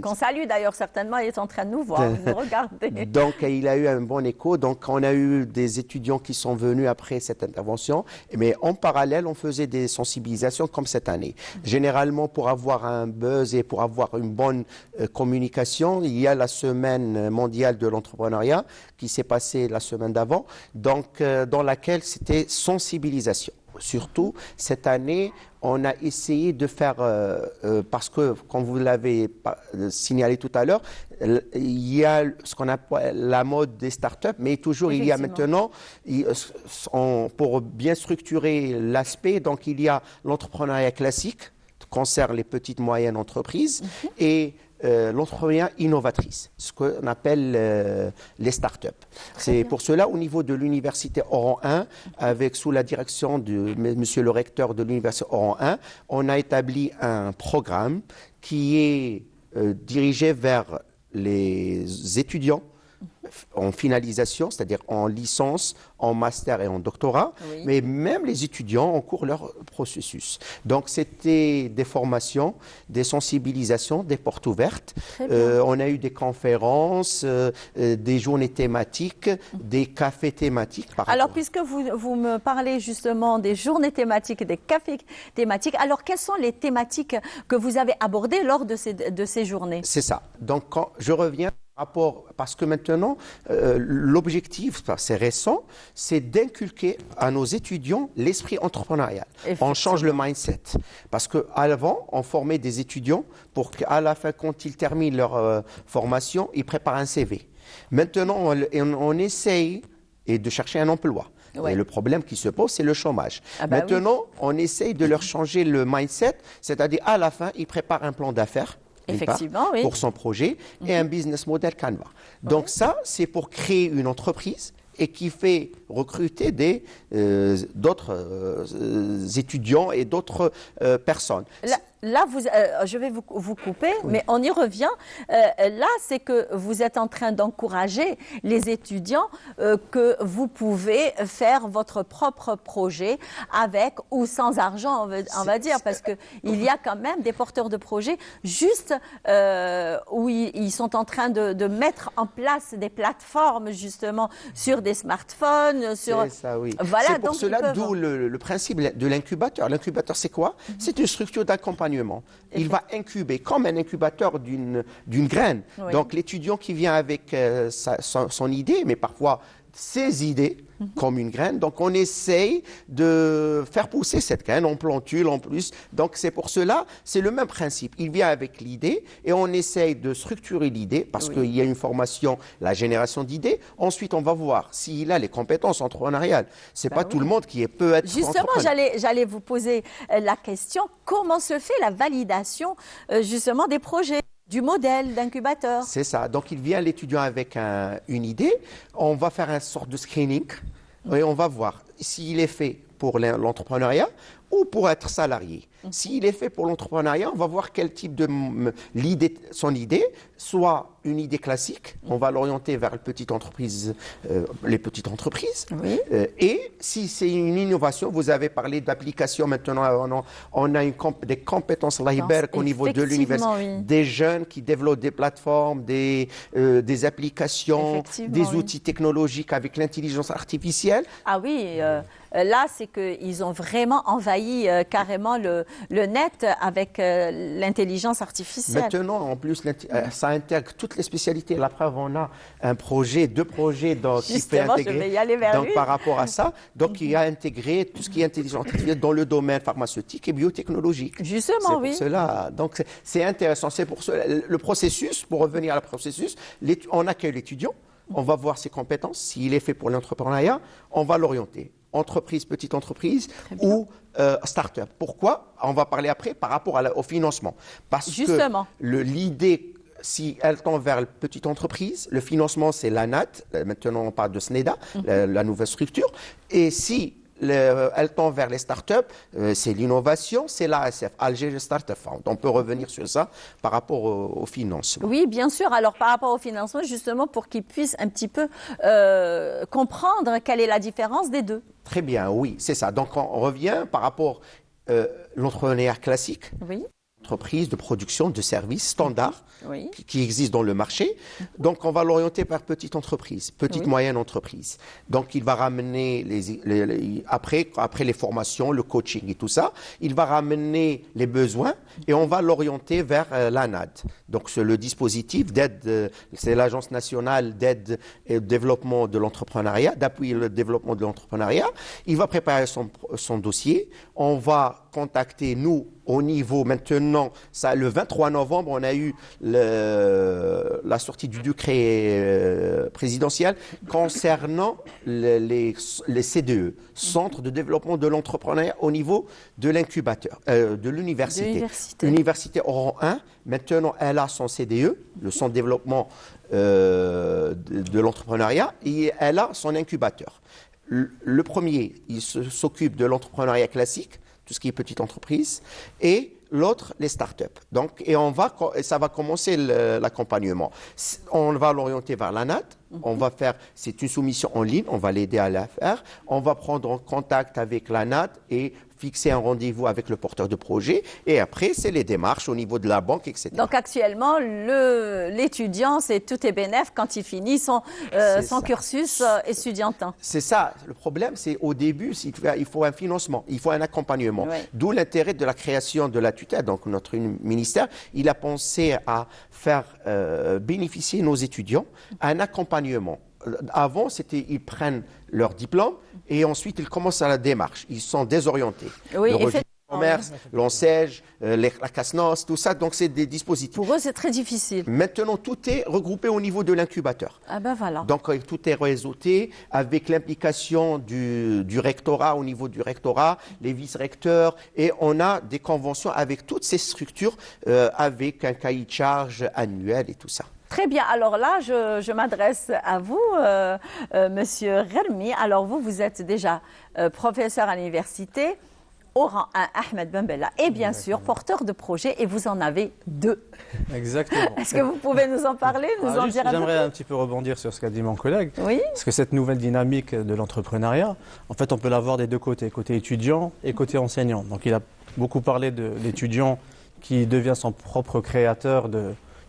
qu'on salue d'ailleurs certainement, il est en train de nous voir, de nous regarder.
Donc, il a eu un bon écho. Donc, on a eu des étudiants qui sont venus après cette intervention. Mais en parallèle, on faisait des sensibilisations comme cette année. Généralement, pour avoir un buzz et pour avoir une bonne communication, il y a la semaine mondiale de l'entrepreneuriat qui s'est passée la semaine d'avant, donc dans laquelle c'était sensibilisation. Surtout, cette année, on a essayé de faire, parce que, comme vous l'avez signalé tout à l'heure, il y a ce qu'on appelle la mode des startups, mais toujours il y a maintenant, pour bien structurer l'aspect, donc il y a l'entrepreneuriat classique, qui concerne les petites moyennes entreprises, et l'entrepreneuriat innovatrice, ce qu'on appelle les startups. C'est pour cela, au niveau de l'Université Oran 1, sous la direction de monsieur le recteur de l'Université Oran 1, on a établi un programme qui est dirigé vers les étudiants en finalisation, c'est-à-dire en licence, en master et en doctorat, mais même les étudiants en cours leur processus. Donc c'était des formations, des sensibilisations, des portes ouvertes. On a eu des conférences, des journées thématiques, des cafés thématiques.
Alors puisque vous me parlez justement des journées thématiques et des cafés thématiques, alors quelles sont les thématiques que vous avez abordées lors de ces journées?
C'est ça. Donc quand je reviens parce que maintenant, l'objectif, c'est récent, c'est d'inculquer à nos étudiants l'esprit entrepreneurial. On change le mindset. Parce qu'avant, on formait des étudiants pour qu'à la fin, quand ils terminent leur formation, ils préparent un CV. Maintenant, on essaye de chercher un emploi. Et le problème qui se pose, c'est le chômage. Maintenant, on essaye de leur changer le mindset, c'est-à-dire à la fin, ils préparent un plan d'affaires.
Effectivement,
pour son projet et un business model Canva. Donc ça, c'est pour créer une entreprise et qui fait recruter d'autres étudiants et d'autres personnes.
Là, je vais vous couper, mais on y revient. Là, c'est que vous êtes en train d'encourager les étudiants que vous pouvez faire votre propre projet avec ou sans argent, on va dire, parce qu'il y a quand même des porteurs de projets juste où ils sont en train de mettre en place des plateformes justement sur des smartphones. C'est
ça, oui.
Voilà,
c'est pour cela d'où le principe de l'incubateur. L'incubateur, c'est quoi? C'est une structure d'accompagnement. Il va incuber comme un incubateur d'une graine. Donc l'étudiant qui vient avec son idée, mais parfois ses idées, comme une graine. Donc, on essaye de faire pousser cette graine en plantule en plus. Donc, c'est pour cela, c'est le même principe. Il vient avec l'idée et on essaye de structurer l'idée parce qu'il y a une formation, la génération d'idées. Ensuite, on va voir s'il a les compétences entrepreneuriales. C'est pas tout le monde qui peut être
Justement, j'allais vous poser la question, comment se fait la validation justement des projets, du modèle d'incubateur?
C'est ça. Donc, il vient l'étudiant avec une idée. On va faire une sorte de screening et on va voir s'il est fait pour l'entrepreneuriat ou pour être salarié. S'il est fait pour l'entrepreneuriat, on va voir quel type de son idée, soit une idée classique, on va l'orienter vers les petites entreprises, et si c'est une innovation, vous avez parlé d'application maintenant, on a des compétences LIBER au niveau de l'université, des jeunes qui développent des plateformes, des applications, des outils technologiques avec l'intelligence artificielle.
Ah oui, là c'est qu'ils ont vraiment envahi carrément le net avec l'intelligence artificielle.
Maintenant, en plus, ça intègre toutes les spécialités. La preuve, on a un projet, 2 projets qui fait intégrer.
Je vais y aller vers lui.
Par rapport à ça, donc il a intégré tout ce qui est intelligence artificielle dans le domaine pharmaceutique et biotechnologique.
Justement, oui.
C'est pour cela. Donc c'est intéressant. C'est pour cela. Le processus, pour revenir à le processus, on accueille l'étudiant, on va voir ses compétences. S'il est fait pour l'entrepreneuriat, on va l'orienter. Entreprise, petite entreprise ou start-up. Pourquoi? On va parler après par rapport au financement. Parce
Justement.
que l'idée, si elle tend vers la petite entreprise, le financement c'est l'ANAT, maintenant on parle de SNEDA, la nouvelle structure, et si elle tend vers les start-up, c'est l'innovation, c'est l'ASF, Alger Startup Fund. On peut revenir sur ça par rapport au financement.
Oui, bien sûr. Alors, par rapport au financement, justement, pour qu'ils puissent un petit peu comprendre quelle est la différence des deux.
Très bien, oui, c'est ça. Donc, on revient par rapport à l'entrepreneuriat classique.
Oui.
Entreprise de production de services standards qui existent dans le marché. Donc, on va l'orienter vers petite entreprise, moyenne entreprise. Donc, il va ramener après les formations, le coaching et tout ça, il va ramener les besoins et on va l'orienter vers l'ANAD. Donc, c'est le dispositif d'aide, c'est l'Agence nationale d'aide et développement de l'entrepreneuriat, d'appuyer le développement de l'entrepreneuriat. Il va préparer son dossier. On va contacter, nous, au niveau maintenant, le 23 novembre, on a eu la sortie du décret présidentiel concernant les CDE, Centres de développement de l'entrepreneuriat au niveau de l'incubateur, de l'université. L'université Oran 1, maintenant, elle a son CDE, le Centre de développement de l'entrepreneuriat, et elle a son incubateur. Le premier, il s'occupe de l'entrepreneuriat classique, tout ce qui est petite entreprise, et l'autre, les startups. Donc, et ça va commencer l'accompagnement. On va l'orienter vers l'ANAT. On va faire, c'est une soumission en ligne, on va l'aider à la faire. On va prendre en contact avec l'ANAT et fixer un rendez-vous avec le porteur de projet. Et après, c'est les démarches au niveau de la banque, etc.
Donc, actuellement, l'étudiant, tout est bénef quand il finit son cursus étudiantin.
C'est ça. Le problème, c'est au début, il faut un financement, il faut un accompagnement. D'où l'intérêt de la création de la tutelle. Donc, notre ministère, il a pensé à faire bénéficier nos étudiants à un accompagnement. Avant, ils prennent leur diplôme et ensuite ils commencent à la démarche. Ils sont désorientés.
Oui,
le registre du commerce, l'ONSEJ, la CASNOS, tout ça, donc c'est des dispositifs.
Pour eux, c'est très difficile.
Maintenant, tout est regroupé au niveau de l'incubateur.
Ah ben voilà.
Donc tout est réseauté avec l'implication du rectorat, au niveau du rectorat, les vice-recteurs, et on a des conventions avec toutes ces structures, avec un cahier de charge annuel et tout ça.
Très bien. Alors là, je m'adresse à vous, Monsieur Rermi. Alors vous êtes déjà professeur à l'université, Oran 1 Ahmed Ben Bella, et bien sûr porteur de projet, et vous en avez 2.
Exactement.
Est-ce que vous pouvez nous en parler, nous en dire un peu?
J'aimerais un petit peu rebondir sur ce qu'a dit mon collègue.
Oui.
Parce que cette nouvelle dynamique de l'entrepreneuriat, en fait, on peut l'avoir des deux côtés, côté étudiant et côté enseignant. Donc il a beaucoup parlé de l'étudiant qui devient son propre créateur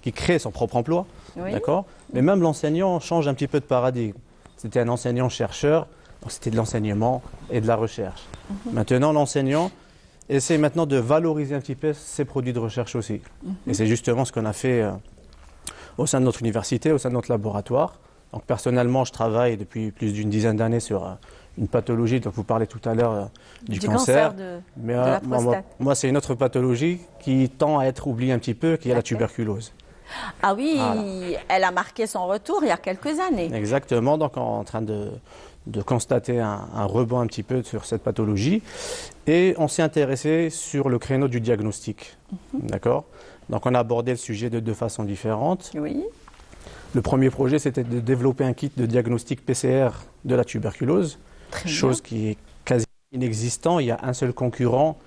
qui crée son propre emploi, d'accord. Mais même l'enseignant change un petit peu de paradigme. C'était un enseignant-chercheur, c'était de l'enseignement et de la recherche. Maintenant, l'enseignant essaie maintenant de valoriser un petit peu ses produits de recherche aussi. Et c'est justement ce qu'on a fait au sein de notre université, au sein de notre laboratoire. Donc personnellement, je travaille depuis plus d'une dizaine d'années sur une pathologie, donc vous parlez tout à l'heure du cancer. Mais
de la prostate.
moi, c'est une autre pathologie qui tend à être oubliée un petit peu, qui est la tuberculose.
Ah oui,
Voilà.
elle a marqué son retour il y a quelques années.
Exactement, donc on est en train de constater un rebond un petit peu sur cette pathologie. Et on s'est intéressé sur le créneau du diagnostic. D'accord ? Donc on a abordé le sujet de deux façons différentes.
Oui.
Le premier projet, c'était de développer un kit de diagnostic PCR de la tuberculose, chose qui est quasi inexistant. Il y a un seul concurrent,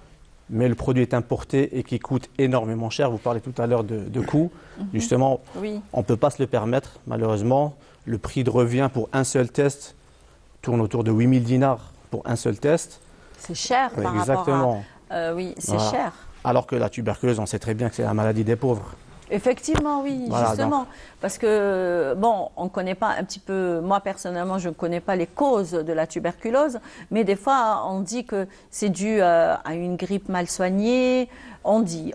mais le produit est importé et qui coûte énormément cher. Vous parlez tout à l'heure de coûts. Justement,
Oui.
on ne peut pas se le permettre, malheureusement. Le prix de revient pour un seul test tourne autour de 8000 dinars pour un seul test.
C'est cher par
Exactement.
rapport à... oui, c'est
Voilà.
cher.
Alors que la tuberculose, on sait très bien que c'est la maladie des pauvres.
Effectivement, oui,
Voilà,
justement. Parce que, bon, on ne connaît pas un petit peu, moi personnellement, je ne connais pas les causes de la tuberculose, mais des fois, on dit que c'est dû à une grippe mal soignée. On dit.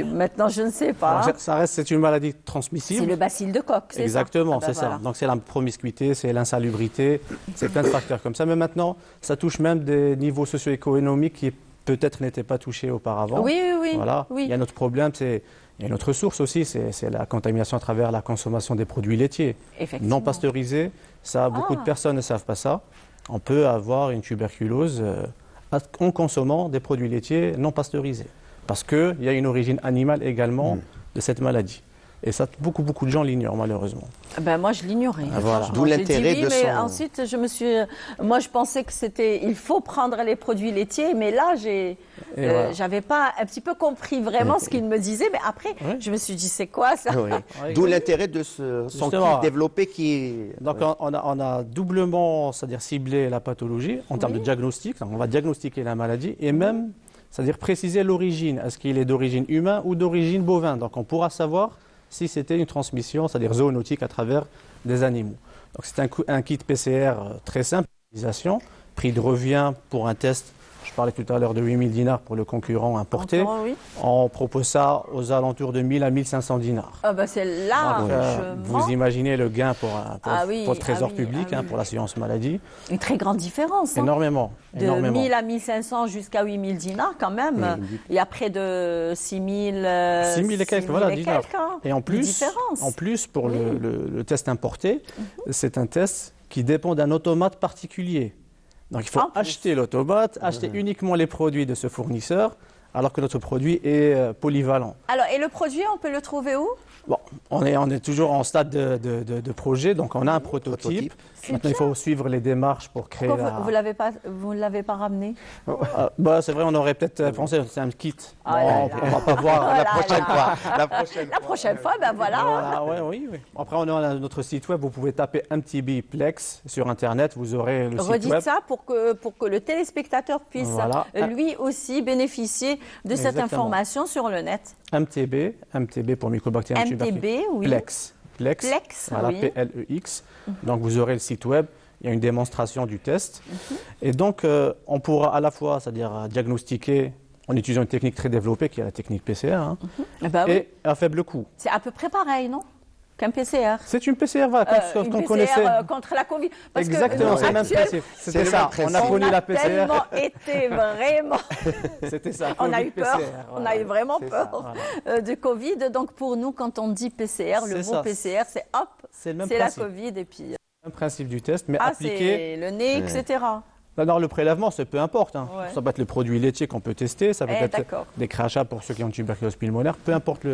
Maintenant, je ne sais pas.
Alors, ça reste, c'est une maladie transmissible.
C'est le bacille de Koch, c'est
Exactement,
ça? Ah ben
c'est
voilà.
ça. Donc c'est la promiscuité, c'est l'insalubrité, c'est plein de facteurs comme ça. Mais maintenant, ça touche même des niveaux socio-économiques qui peut-être n'étaient pas touchés auparavant.
Oui, oui, oui.
Voilà.
Oui.
Il y a un autre problème, il y a une autre source aussi, c'est la contamination à travers la consommation des produits laitiers.
Effectivement.
Non pasteurisés, ça, beaucoup de personnes ne savent pas ça. On peut avoir une tuberculose en consommant des produits laitiers non pasteurisés. Parce qu'il y a une origine animale également de cette maladie. Et ça, beaucoup de gens l'ignorent malheureusement.
Ben moi, je l'ignorais.
Voilà.
D'où l'intérêt
oui,
de
mais
son...
ensuite, moi, je pensais que il faut prendre les produits laitiers, mais là,
voilà.
j'avais pas un petit peu compris vraiment ce qu'il me disait, mais après, je me suis dit, c'est quoi ça?
Oui. D'où l'intérêt de son
Justement.
kit développé qui est...
Donc on a doublement, c'est-à-dire ciblé la pathologie en termes de diagnostic. Donc, on va diagnostiquer la maladie et même, c'est-à-dire préciser l'origine. Est-ce qu'il est d'origine humaine ou d'origine bovine? Donc on pourra savoir si c'était une transmission, c'est-à-dire zoonotique à travers des animaux. Donc c'est un kit PCR très simple, prix de revient pour un test. Je parlais tout à l'heure de 8000 dinars pour le concurrent importé.
Oui.
On propose ça aux alentours de 1000 à 1500 dinars.
Ah ben c'est largement.
Vous imaginez le gain pour le trésor public,
oui.
pour l'assurance maladie.
Une très grande différence. Hein.
Énormément.
De 1000 à 1500 jusqu'à 8000 dinars quand même. Il y a près de 6000
et quelques, voilà, dinars.
Hein,
et en plus,
différence.
Pour le test importé, c'est un test qui dépend d'un automate particulier. Donc il faut acheter l'automate, acheter uniquement les produits de ce fournisseur, alors que notre produit est polyvalent.
Alors, et le produit, on peut le trouver où?
Bon, on est toujours en stade de projet, donc on a un prototype. Maintenant, il faut suivre les démarches pour créer
Pourquoi vous ne l'avez pas ramené?
C'est vrai, on aurait peut-être pensé, c'est un kit.
On
ne va pas voir la prochaine fois.
La prochaine fois, ben voilà.
Oui. Après, on a notre site web, vous pouvez taper MTB Plex sur Internet, vous aurez le site web.
Redites ça pour que le téléspectateur puisse lui aussi bénéficier de cette information sur le net.
MTB pour Mycobacterium tuberculosis.
oui.
Plex, voilà, Plex. Donc vous aurez le site web, il y a une démonstration du test. Et donc on pourra à la fois, c'est-à-dire diagnostiquer en utilisant une technique très développée qui est la technique PCR, et à faible coût.
C'est à peu près pareil, non? Qu'un PCR.
C'est une PCR, voilà, comme qu'on connaissait.
Contre la Covid. Parce
exactement, c'est le même principe. C'était ça, on a connu la PCR.
On a tellement été vraiment...
C'était ça,
on a eu peur,
PCR,
on a eu vraiment peur de Covid. Donc pour nous, quand on dit PCR, le mot PCR, c'est hop, c'est la Covid et puis...
Un principe du test, mais appliqué...
c'est le nez, etc.
Alors le prélèvement, c'est peu importe. Ça peut être le produit laitier qu'on peut tester, ça peut être des crachats pour ceux qui ont une tuberculose pulmonaire. Peu importe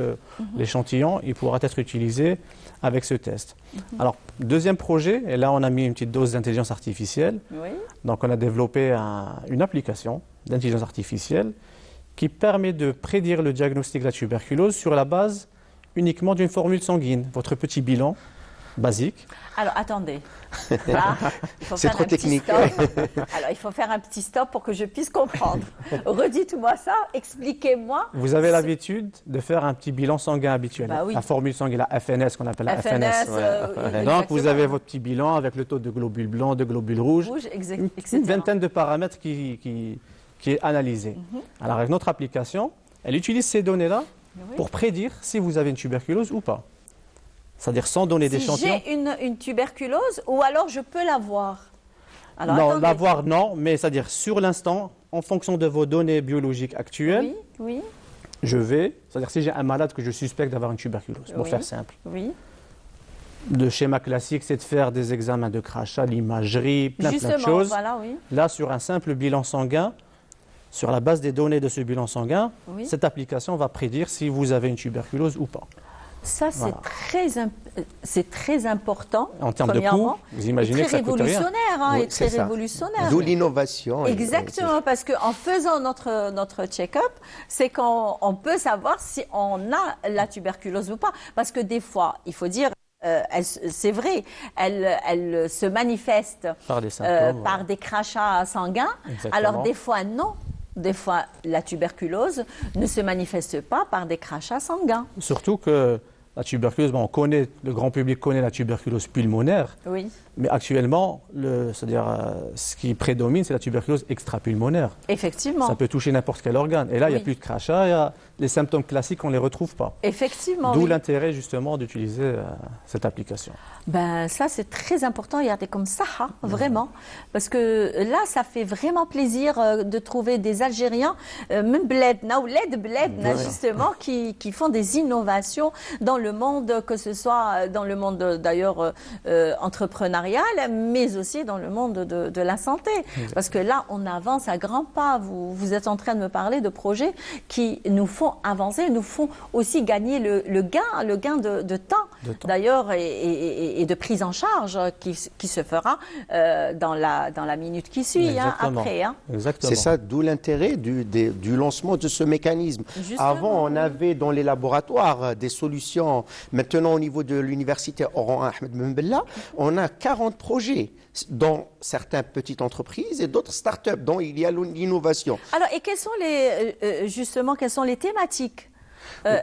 l'échantillon, il pourra être utilisé avec ce test. Alors, deuxième projet, et là on a mis une petite dose d'intelligence artificielle. Donc on a développé une application d'intelligence artificielle qui permet de prédire le diagnostic de la tuberculose sur la base uniquement d'une formule sanguine. Votre petit bilan basique.
Alors, attendez. Là,
c'est trop technique.
Alors, il faut faire un petit stop pour que je puisse comprendre. Redites-moi ça, expliquez-moi.
Vous avez l'habitude de faire un petit bilan sanguin habituel. La formule sanguine, la FNS, qu'on appelle la FNS. Donc, vous avez votre petit bilan avec le taux de globules blancs, de globules rouges, une vingtaine de paramètres qui est analysé. Alors, avec notre application, elle utilise ces données-là pour prédire si vous avez une tuberculose ou pas. c'est-à-dire sans donner
Si
d'échantillon.
j'ai une tuberculose, ou alors je peux l'avoir. Alors,
Non,
attendez.
l'avoir, non, mais c'est-à-dire sur l'instant, en fonction de vos données biologiques actuelles,
Oui, oui,
je vais, c'est-à-dire si j'ai un malade que je suspecte d'avoir une tuberculose, pour
Oui.
faire simple.
oui.
Le schéma classique, c'est de faire des examens de crachat, l'imagerie, plein de
Justement,
choses.
voilà, oui.
Là, sur un simple bilan sanguin, sur la base des données de ce bilan sanguin,
Oui.
cette application va prédire si vous avez une tuberculose ou pas.
Ça, c'est
Voilà.
très important.
En termes de
premièrement.
coût, vous imaginez
Et
que ça
très
coûte rien.
révolutionnaire, hein,
Oui,
et très
c'est ça.
révolutionnaire.
D'où l'innovation.
Exactement, parce qu'en faisant notre check-up, c'est qu'on peut savoir si on a la tuberculose ou pas. Parce que des fois, il faut dire, c'est vrai, elle se manifeste
Par des symptômes.
par des crachats sanguins.
Exactement.
Alors des fois, non. Des fois, la tuberculose ne se manifeste pas par des crachats sanguins.
Surtout que la tuberculose, bon, le grand public connaît la tuberculose pulmonaire,
Oui,
mais actuellement, c'est-à-dire, ce qui prédomine, c'est la tuberculose extrapulmonaire.
effectivement.
Ça peut toucher n'importe quel organe. Et là, il n'y a
Oui.
plus de crachat, les symptômes classiques, on ne les retrouve pas.
Effectivement,
D'où
oui.
l'intérêt justement d'utiliser cette application.
Ben, ça, c'est très important. Regardez comme ça, hein, vraiment. Parce que là, ça fait vraiment plaisir de trouver des Algériens, même bledna ou led bledna, justement, qui font des innovations dans le monde, que ce soit dans le monde d'ailleurs entrepreneurial, mais aussi dans le monde de la santé. Parce que là, on avance à grands pas. Vous êtes en train de me parler de projets qui nous font avancer, nous font aussi gagner le gain de temps. D'ailleurs, et de prise en charge qui se fera dans la minute qui suit, hein,
Exactement.
après. Hein.
Exactement.
C'est ça, d'où l'intérêt du lancement de ce mécanisme.
Justement,
Avant, on avait dans les laboratoires des solutions. Maintenant, au niveau de l'université Oran Ahmed Ben Bella, on a 40 projets, dont certaines petites entreprises et d'autres start-up, dont il y a l'innovation.
Alors, et quelles sont les thématiques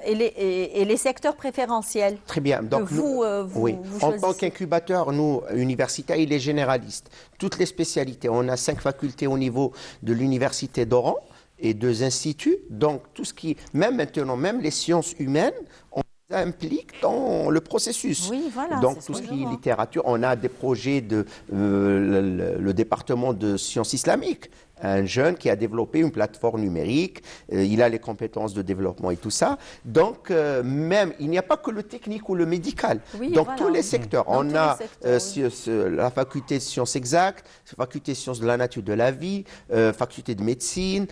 et les secteurs préférentiels
Très bien. Donc,
que vous
oui. En tant
choisissez?
qu'incubateur, nous, universitaires, il est généraliste. Toutes les spécialités. On a 5 facultés au niveau de l'université d'Oran et 2 instituts. Donc, tout ce qui, même maintenant, même les sciences humaines, on les implique dans le processus.
Oui, voilà,
Donc,
c'est
tout
ce
ce
que
qui
je
est
vois.
littérature, on a des projets de le département de sciences islamiques. Un jeune qui a développé une plateforme numérique, il a les compétences de développement et tout ça. Donc, même, il n'y a pas que le technique ou le médical.
Oui,
Donc,
voilà.
tous les secteurs.
Dans
On
tous
a
les secteurs,
la faculté de sciences exactes, faculté de sciences de la nature de la vie, faculté de médecine,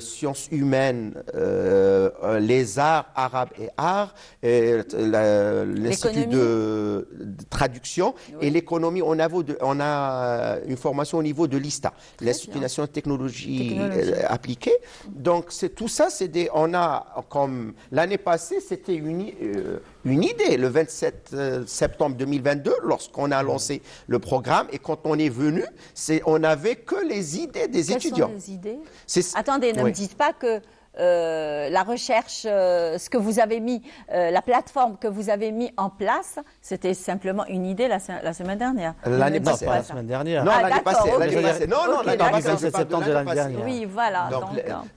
sciences humaines, les arts, arabes et arts, l'institut de traduction et l'économie. On a une formation au niveau de l'ISTA, l'Institut national de technologie appliquée. Donc tout ça, on a comme l'année passée, c'était une idée, le 27 septembre 2022, lorsqu'on a lancé le programme, et quand on est venu, on n'avait que les idées des étudiants.
Quelles sont les idées?
C'est-
Attendez, ne
Oui.
me dites pas que la recherche, ce que vous avez mis, la plateforme que vous avez mis en place, c'était simplement une idée la semaine dernière.
L'année
Ne me
passée.
dites
Pas la
ça.
semaine dernière.
Non,
Ah,
l'année
d'accord,
passée.
ok.
L'année passée. Non, non,
Ok,
l'année
d'accord.
passée.
27 septembre de l'année dernière.
Oui, voilà.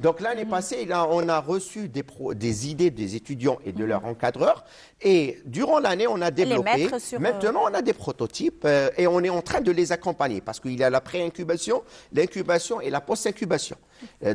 Donc l'année passée, on a reçu des idées des étudiants et de leurs encadreurs. Et durant l'année, on a développé.
mettre sur,
Maintenant, on a des prototypes et on est en train de les accompagner parce qu'il y a la pré-incubation, l'incubation et la post-incubation.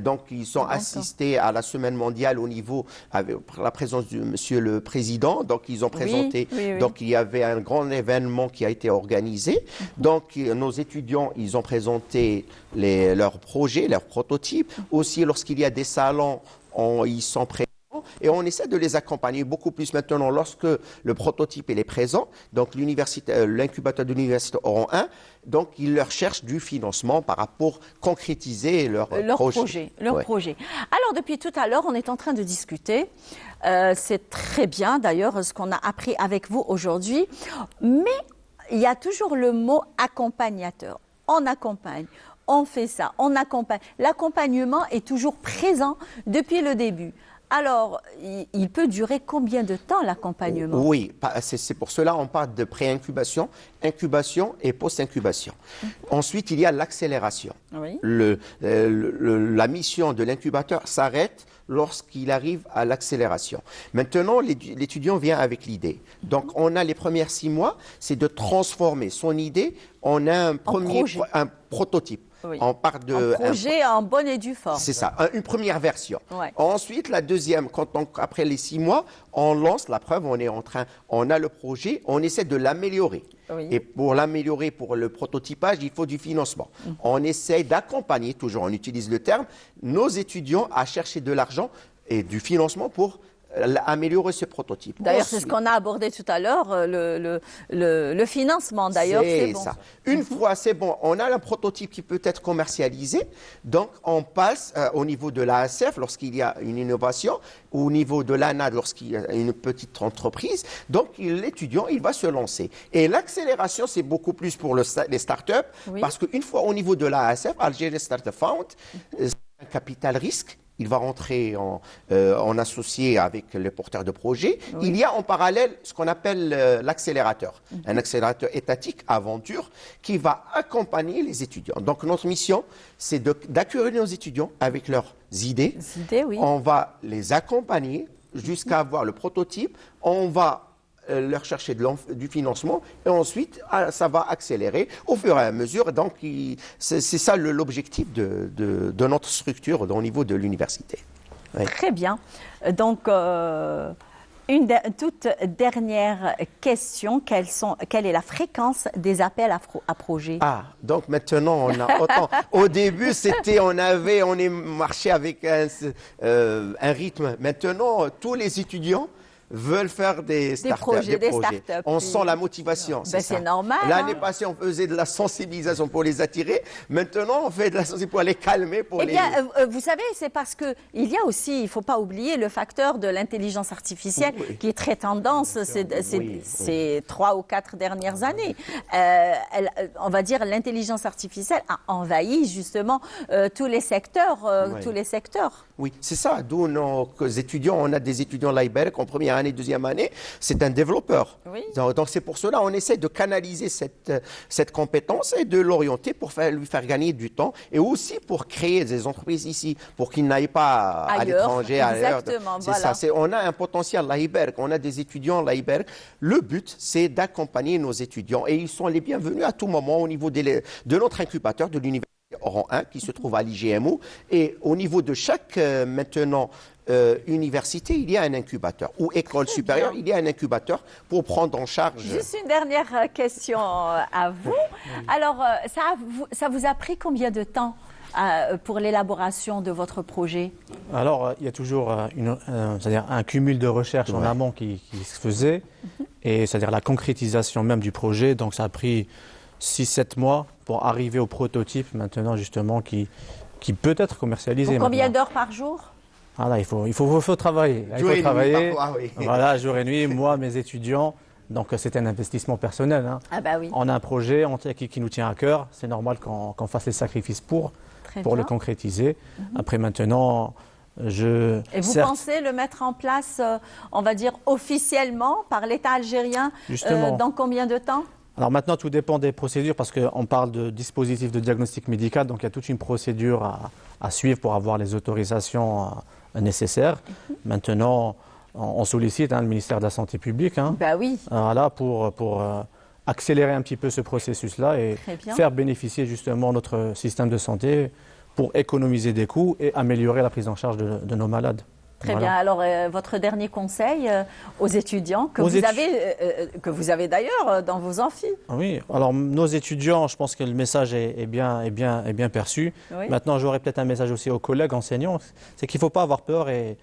Donc, ils sont assistés à la semaine mondiale au niveau, avec la présence de Monsieur le Président. Donc, ils ont présenté.
oui.
Donc, il y avait un grand événement qui a été organisé. Donc, nos étudiants, ils ont présenté leurs projets, leurs prototypes. Aussi, lorsqu'il y a des salons, ils sont présents. Et on essaie de les accompagner beaucoup plus maintenant lorsque le prototype il est présent. Donc, l'incubateur de l'université Oran 1, donc, ils leur cherchent du financement pour concrétiser leur projet.
Leur
Ouais.
projet. Alors, depuis tout à l'heure, on est en train de discuter. C'est très bien, d'ailleurs, ce qu'on a appris avec vous aujourd'hui. Mais il y a toujours le mot accompagnateur. On accompagne, on fait ça, on accompagne. L'accompagnement est toujours présent depuis le début. Alors, il peut durer combien de temps l'accompagnement?
Oui, c'est pour cela on parle de pré-incubation, incubation et post-incubation. Ensuite, il y a l'accélération.
Oui.
La mission de l'incubateur s'arrête lorsqu'il arrive à l'accélération. Maintenant, l'étudiant vient avec l'idée. Donc, on a les premières 6 mois, c'est de transformer son idée en un prototype.
Oui.
On part de
un projet en bonne et due forme.
C'est ça, une première version.
Ouais.
Ensuite, la deuxième, après les 6 mois, on lance la preuve, on a le projet, on essaie de l'améliorer.
Oui.
Et pour l'améliorer, pour le prototypage, il faut du financement. On essaie d'accompagner, toujours on utilise le terme, nos étudiants à chercher de l'argent et du financement pour améliorer ce prototype.
D'ailleurs, c'est ce qu'on a abordé tout à l'heure, le financement. D'ailleurs, c'est bon.
Ça. Une fois, c'est bon, on a un prototype qui peut être commercialisé, donc on passe au niveau de l'ASF lorsqu'il y a une innovation, au niveau de l'ANA lorsqu'il y a une petite entreprise, donc l'étudiant, il va se lancer. Et l'accélération, c'est beaucoup plus pour les startups, parce qu'une fois au niveau de l'ASF, Algerian Startup Fund, c'est un capital risque. Il va rentrer en associé avec le porteur de projet. Oui. Il y a en parallèle ce qu'on appelle l'accélérateur, un accélérateur étatique, aventure, qui va accompagner les étudiants. Donc notre mission, c'est d'accueillir nos étudiants avec leurs idées.
Oui.
On va les accompagner jusqu'à avoir le prototype. On va leur chercher du financement et ensuite ça va accélérer au fur et à mesure. Donc c'est ça l'objectif de notre structure au niveau de l'université.
Oui. Très bien. Donc une toute dernière question, quelle est la fréquence des appels à projets?
Donc maintenant on a autant. Au début on est marché avec un rythme. Maintenant tous les étudiants veulent faire des projets. On sent la motivation.
C'est normal.
L'année passée, on faisait de la sensibilisation pour les attirer. Maintenant, on fait de la sensibilisation pour les calmer.
Vous savez, c'est parce qu'il y a aussi, il ne faut pas oublier, le facteur de l'intelligence artificielle qui est très tendance ces 3 ou 4 dernières années. On va dire l'intelligence artificielle a envahi justement tous les secteurs.
Oui, c'est ça. D'où nos étudiants, on a des étudiants l'IBERC en première année, deuxième année, c'est un développeur.
Oui.
Donc c'est pour cela on essaie de canaliser cette compétence et de l'orienter pour lui faire gagner du temps et aussi pour créer des entreprises ici, pour qu'ils n'aillent pas à l'étranger, ailleurs.
Exactement,
c'est ça. On a un potentiel l'IBERC, on a des étudiants l'IBERC. Le but, c'est d'accompagner nos étudiants et ils sont les bienvenus à tout moment au niveau de notre incubateur de l'université Oran 1 qui se trouve à l'IGMO et au niveau de chaque université, il y a un incubateur ou école supérieure, il y a un incubateur pour prendre en charge.
Juste une dernière question à vous. Alors, ça vous a pris combien de temps pour l'élaboration de votre projet?
Alors, il y a toujours c'est-à-dire un cumul de recherche en amont qui se faisait et c'est-à-dire la concrétisation même du projet. Donc, ça a pris 6-7 mois pour arriver au prototype maintenant justement qui peut être commercialisé.
Combien d'heures par jour?
Voilà, il faut travailler.
Jour et nuit, parfois, oui.
Voilà, jour et nuit, moi, mes étudiants. Donc c'est un investissement personnel. Hein.
Ah bah oui.
On a un projet qui nous tient à cœur. C'est normal qu'on fasse les sacrifices pour le concrétiser. Après maintenant,
Et vous pensez le mettre en place, on va dire officiellement par l'État algérien dans combien de temps?
Alors maintenant, tout dépend des procédures parce qu'on parle de dispositif de diagnostic médical, donc il y a toute une procédure à suivre pour avoir les autorisations nécessaires. Maintenant, on sollicite le ministère de la Santé publique voilà, pour accélérer un petit peu ce processus-là et faire bénéficier justement notre système de santé pour économiser des coûts et améliorer la prise en charge de nos malades.
Très bien. Alors, votre dernier conseil aux étudiants que vous avez d'ailleurs dans vos amphis.
Oui. Alors, nos étudiants, je pense que le message est bien perçu. Oui. Maintenant, j'aurais peut-être un message aussi aux collègues enseignants, c'est qu'il ne faut pas avoir peur et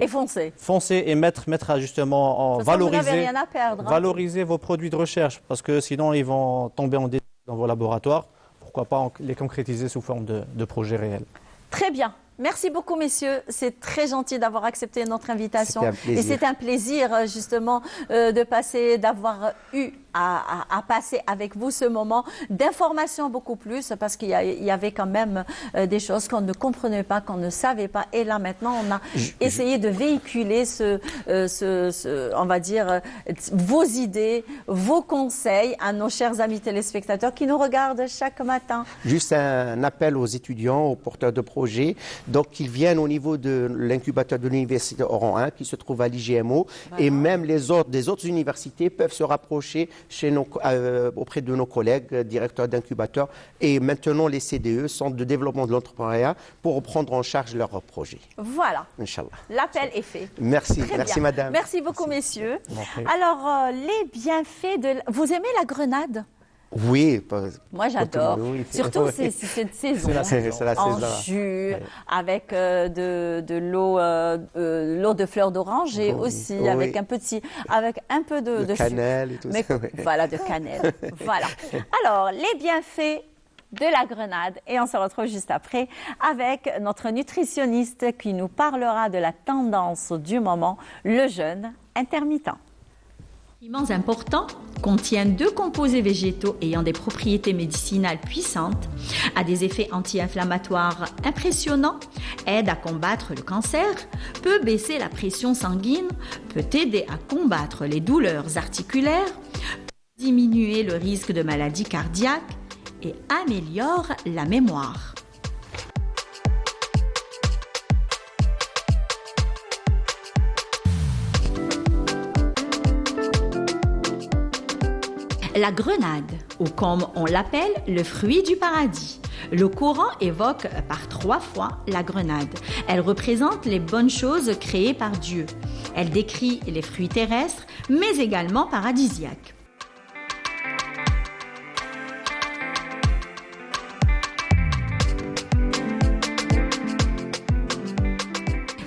foncer.
Foncer et mettre justement en valoriser.
Vous n'avez rien à perdre.
Valoriser vos produits de recherche parce que sinon ils vont tomber en déchet dans vos laboratoires. Pourquoi pas les concrétiser sous forme de projets réels.
Très bien. Merci beaucoup, messieurs. C'est très gentil d'avoir accepté notre invitation.
C'était un plaisir.
Et c'est un plaisir, justement, d'avoir eu à passer avec vous ce moment d'information beaucoup plus, parce qu'il y avait quand même des choses qu'on ne comprenait pas, qu'on ne savait pas. Et là, maintenant, on a essayé de véhiculer on va dire, vos idées, vos conseils à nos chers amis téléspectateurs qui nous regardent chaque matin.
Juste un appel aux étudiants, aux porteurs de projets, donc qu'ils viennent au niveau de l'incubateur de l'université Oran 1 qui se trouve à l'IGMO, et même des autres universités peuvent se rapprocher auprès de nos collègues directeurs d'incubateur et maintenant les CDE, Centres de développement de l'entrepreneuriat, pour prendre en charge leurs projets.
Voilà.
Inch'Allah.
L'appel est fait.
Merci.
Très
Merci
bien.
madame.
Merci beaucoup, messieurs.
Merci.
Alors, les bienfaits de... Vous aimez la grenade?
Oui.
Moi, j'adore.
Oui.
Surtout
Oui.
cette saison.
C'est la
en
saison.
jus, avec de l'eau de fleur d'orange et aussi
Oui.
avec un peu de
cannelle
sucre.
et tout
Mais,
ça. Oui.
voilà, de cannelle. Voilà. Alors, les bienfaits de la grenade. Et on se retrouve juste après avec notre nutritionniste qui nous parlera de la tendance du moment, le jeûne intermittent.
Aliments importants contiennent 2 composés végétaux ayant des propriétés médicinales puissantes, a des effets anti-inflammatoires impressionnants, aide à combattre le cancer, peut baisser la pression sanguine, peut aider à combattre les douleurs articulaires, peut diminuer le risque de maladies cardiaques et améliore la mémoire. La grenade, ou comme on l'appelle, le fruit du paradis. Le Coran évoque par 3 fois la grenade. Elle représente les bonnes choses créées par Dieu. Elle décrit les fruits terrestres, mais également paradisiaques.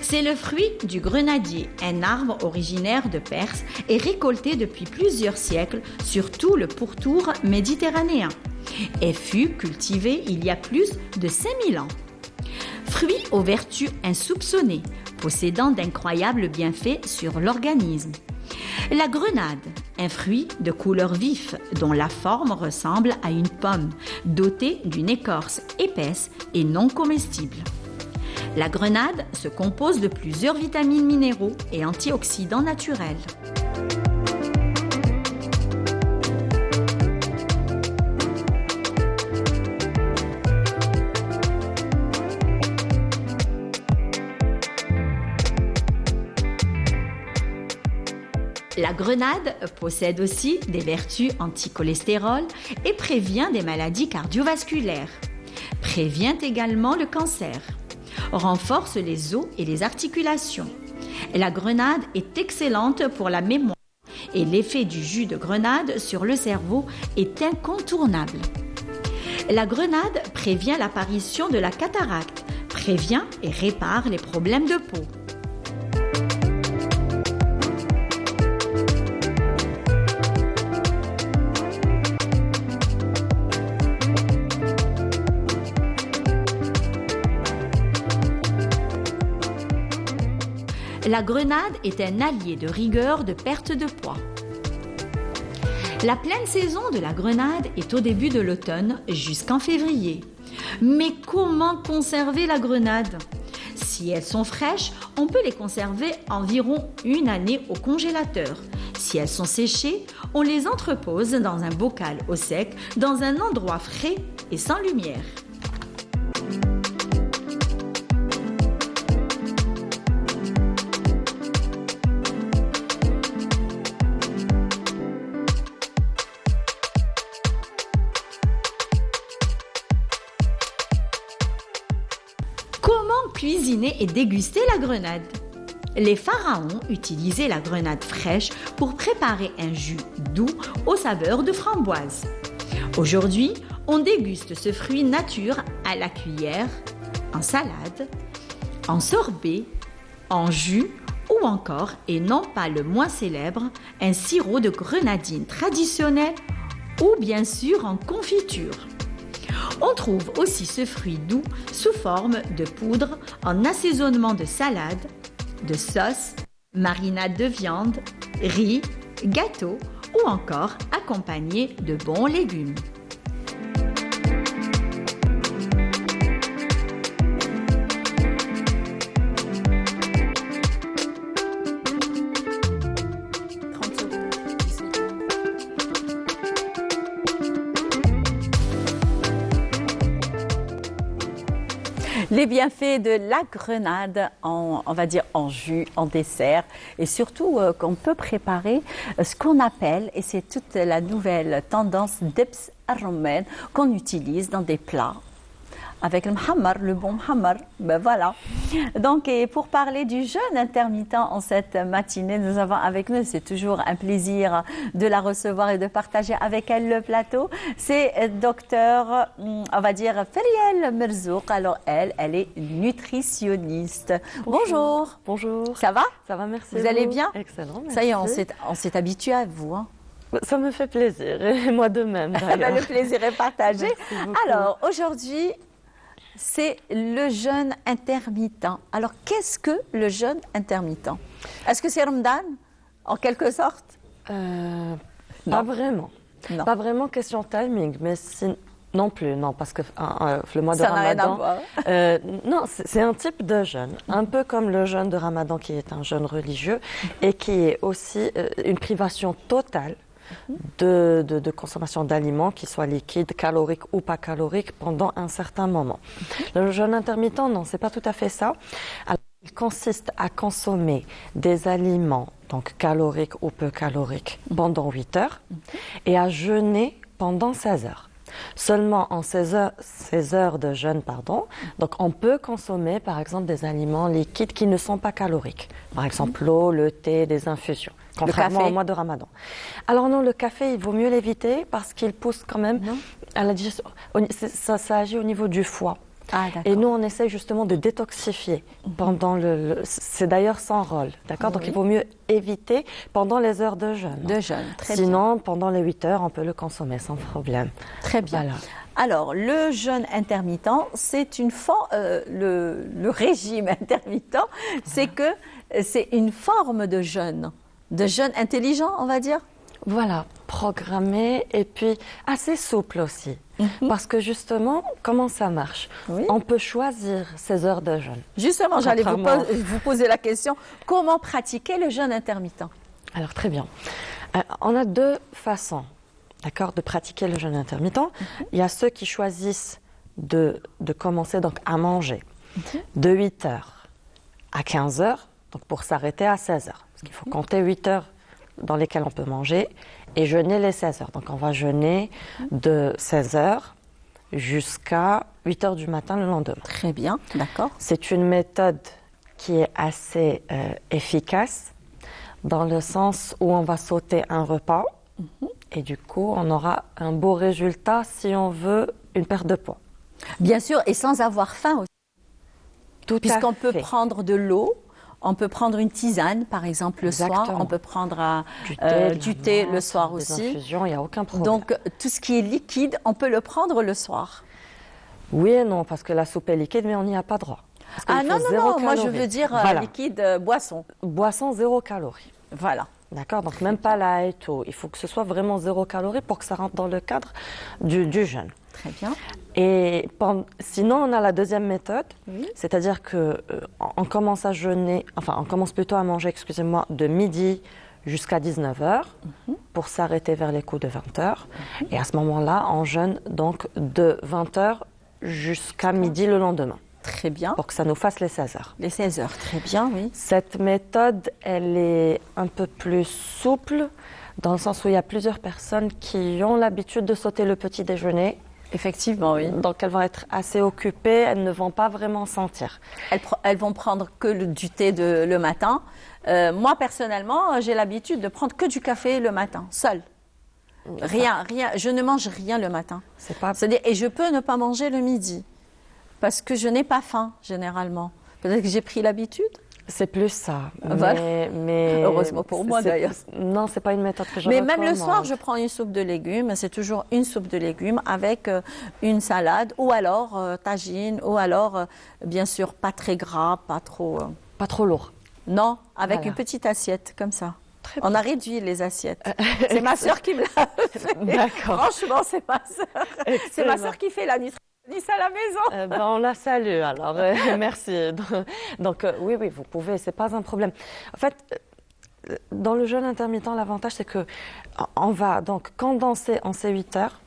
C'est le fruit du grenadier, un arbre originaire de Perse et récolté depuis plusieurs siècles sur tout le pourtour méditerranéen et fut cultivé il y a plus de 5000 ans. Fruit aux vertus insoupçonnées, possédant d'incroyables bienfaits sur l'organisme. La grenade, un fruit de couleur vif dont la forme ressemble à une pomme, dotée d'une écorce épaisse et non comestible. La grenade se compose de plusieurs vitamines, minéraux et antioxydants naturels. La grenade possède aussi des vertus anti-cholestérol et prévient des maladies cardiovasculaires. Prévient également le cancer. Renforce les os et les articulations. La grenade est excellente pour la mémoire et l'effet du jus de grenade sur le cerveau est incontournable. La grenade prévient l'apparition de la cataracte, prévient et répare les problèmes de peau. La grenade est un allié de rigueur de perte de poids. La pleine saison de la grenade est au début de l'automne jusqu'en février. Mais comment conserver la grenade? Si elles sont fraîches, on peut les conserver environ 1 année au congélateur. Si elles sont séchées, on les entrepose dans un bocal au sec, dans un endroit frais et sans lumière. Cuisiner et déguster la grenade. Les pharaons utilisaient la grenade fraîche pour préparer un jus doux aux saveurs de framboise. Aujourd'hui, on déguste ce fruit nature à la cuillère, en salade, en sorbet, en jus ou encore, et non pas le moins célèbre, un sirop de grenadine traditionnel ou bien sûr en confiture. On trouve aussi ce fruit doux sous forme de poudre en assaisonnement de salade, de sauce, marinade de viande, riz, gâteau ou encore accompagné de bons légumes.
Les bienfaits de la grenade, on va dire en jus, en dessert, et surtout qu'on peut préparer ce qu'on appelle, et c'est toute la nouvelle tendance dibs al-rumman qu'on utilise dans des plats. Avec le mhammar, le bon mhammar, ben voilà. Donc, et pour parler du jeûne intermittent en cette matinée, nous avons avec nous, c'est toujours un plaisir de la recevoir et de partager avec elle le plateau. C'est docteur, on va dire, Feriel Merzouk. Alors, elle est nutritionniste. Bonjour.
Bonjour.
Ça va?
Ça va, merci.
Vous allez bien?
Excellent, merci.
Ça y est, on s'est habitué à vous. Hein.
Ça me fait plaisir, et moi de même d'ailleurs.
Le plaisir est partagé. Alors, aujourd'hui, c'est le jeûne intermittent. Alors, qu'est-ce que le jeûne intermittent? Est-ce que c'est Ramadan, en quelque sorte?
Pas vraiment.
Non.
Pas vraiment question timing, mais non plus, non, parce que le mois de
Ça n'a rien à
Ramadan...
voir.
non, c'est un type de jeûne, un peu comme le jeûne de Ramadan qui est un jeûne religieux et qui est aussi une privation totale de consommation d'aliments, qu'ils soient liquides, caloriques ou pas caloriques, pendant un certain moment. Le jeûne intermittent, non, c'est pas tout à fait ça. Alors, il consiste à consommer des aliments, donc caloriques ou peu caloriques, pendant 8 heures et à jeûner pendant 16 heures. Seulement en 16 heures de jeûne, donc on peut consommer par exemple des aliments liquides qui ne sont pas caloriques. Par exemple l'eau, le thé, des infusions. Contrairement au mois de Ramadan. Alors non, le café, il vaut mieux l'éviter parce qu'il pousse quand même à la digestion. Ça agit au niveau du foie.
Ah,
et nous, on essaie justement de détoxifier pendant c'est d'ailleurs sans rôle, d'accord? Donc il vaut mieux éviter pendant les heures de jeûne.
De jeûne, très
Sinon,
bien.
pendant les 8 heures, on peut le consommer sans problème.
Très bien.
Voilà.
Alors, le jeûne intermittent, c'est le régime intermittent, c'est que c'est une forme de jeûne intelligent, on va dire.
Voilà, programmé et puis assez souple aussi. Parce que justement, comment ça marche? On peut choisir ses heures de jeûne.
Justement, j'allais vous poser la question, comment pratiquer le jeûne intermittent?
Alors très bien. On a deux façons, d'accord, de pratiquer le jeûne intermittent. Il y a ceux qui choisissent de commencer donc à manger de 8 heures à 15 heures, donc pour s'arrêter à 16 heures. Parce qu'il faut compter 8 heures dans lesquelles on peut manger et jeûner les 16 heures. Donc on va jeûner de 16 heures jusqu'à 8 heures du matin le lendemain.
Très bien, d'accord.
C'est une méthode qui est assez efficace dans le sens où on va sauter un repas et du coup on aura un beau résultat si on veut une perte de poids.
Bien sûr, et sans avoir faim aussi. Puisqu'on peut prendre de l'eau, on peut prendre une tisane, par exemple, le soir. On peut prendre du thé le soir aussi.
Des infusions, il n'y a aucun problème.
Donc, tout ce qui est liquide, on peut le prendre le soir.
Oui et non, parce que la soupe est liquide, mais on n'y a pas droit.
Ah non, moi je veux dire liquide, boisson.
Boisson, 0 calories.
Voilà.
D'accord, donc même pas light, il faut que ce soit vraiment 0 calories pour que ça rentre dans le cadre du jeûne.
Très bien.
Et sinon, on a la deuxième méthode, c'est-à-dire que on commence à jeûner, enfin, on commence plutôt à manger, excusez-moi, de midi jusqu'à 19h pour s'arrêter vers les coups de 20h. Et à ce moment-là, on jeûne donc de 20h jusqu'à midi le lendemain.
Très bien.
Pour que ça nous fasse les 16 heures.
Les 16 heures, très bien, oui.
Cette méthode, elle est un peu plus souple, dans le sens où il y a plusieurs personnes qui ont l'habitude de sauter le petit déjeuner.
Effectivement, oui.
Donc elles vont être assez occupées, elles ne vont pas vraiment sentir.
Elles vont prendre que du thé le matin. Moi, personnellement, j'ai l'habitude de prendre que du café le matin, seul. Rien, je ne mange rien le matin. C'est-à-dire, et je peux ne pas manger le midi. Parce que je n'ai pas faim, généralement. Peut-être que j'ai pris l'habitude.
C'est plus ça.
Voilà.
Mais
Heureusement pour moi, d'ailleurs.
Non, c'est pas une méthode que je
Mais
recommande.
même le soir, je prends une soupe de légumes. C'est toujours une soupe de légumes avec une salade ou alors tagine ou alors, bien sûr, pas très gras, pas trop...
Pas trop lourd.
Non, avec
Voilà.
une petite assiette comme ça.
Très
On a réduit les assiettes. C'est ma sœur qui me l'a fait.
D'accord.
Franchement, c'est ma sœur. C'est ma sœur qui fait la nutritionniste à la maison.
Ben, on la salue alors. Merci. Donc oui, vous pouvez, c'est pas un problème. En fait, dans le jeûne intermittent, l'avantage c'est que on va donc condenser en ces 8 heures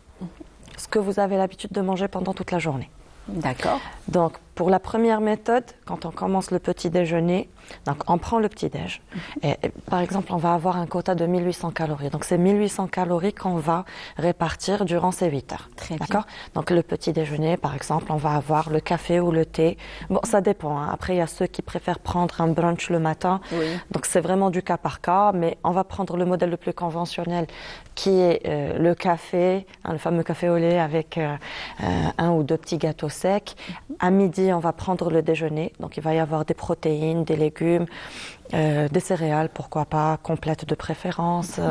ce que vous avez l'habitude de manger pendant toute la journée.
D'accord.
Donc, pour la première méthode, quand on commence le petit déjeuner, donc on prend le petit déj. Et, par exemple, on va avoir un quota de 1800 calories. Donc, c'est 1800 calories qu'on va répartir durant ces 8 heures.
Très bien.
D'accord ? Donc, le petit déjeuner, par exemple, on va avoir le café ou le thé. Bon, ça dépend. Hein. Après, il y a ceux qui préfèrent prendre un brunch le matin.
Oui.
Donc, c'est vraiment du cas par cas. Mais on va prendre le modèle le plus conventionnel qui est le café, hein, le fameux café au lait avec un ou deux petits gâteaux secs. À midi, on va prendre le déjeuner. Donc, il va y avoir des protéines, des légumes, des céréales, pourquoi pas, complètes de préférence,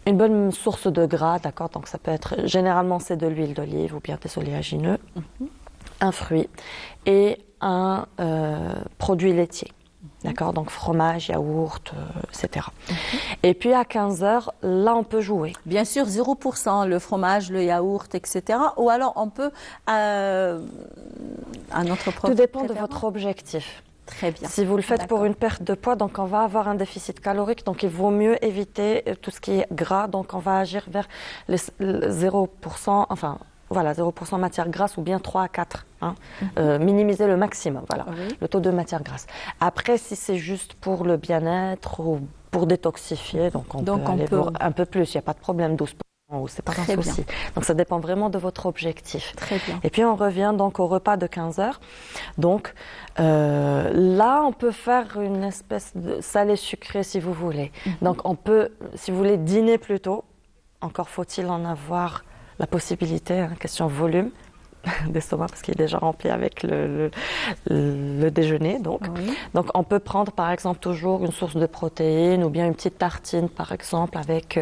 une bonne source de gras, d'accord. Donc, ça peut être, généralement, c'est de l'huile d'olive ou bien des oléagineux, un fruit et un produit laitier. D'accord, donc fromage, yaourt, etc. Et puis à 15h, là, on peut jouer.
Bien sûr, 0%, le fromage, le yaourt, etc. Ou alors on peut, un autre
Tout dépend de votre objectif.
Très bien.
Si vous le faites pour une perte de poids, donc on va avoir un déficit calorique, donc il vaut mieux éviter tout ce qui est gras, donc on va agir vers les 0%, enfin... Voilà, 0% matière grasse ou bien 3 à 4. Hein. Minimiser le maximum, voilà, le taux de matière grasse. Après, si c'est juste pour le bien-être ou pour détoxifier, donc on peut aller voir un peu plus, il n'y a pas de problème, 12%, c'est pas un souci. Donc ça dépend vraiment de votre objectif.
Très bien.
Et puis on revient donc au repas de 15h. Donc là, on peut faire une espèce de salé-sucré si vous voulez. Donc on peut, si vous voulez, dîner plus tôt. Encore faut-il en avoir la possibilité, hein, question volume d'estomac parce qu'il est déjà rempli avec le déjeuner. Donc on peut prendre par exemple toujours une source de protéines ou bien une petite tartine par exemple avec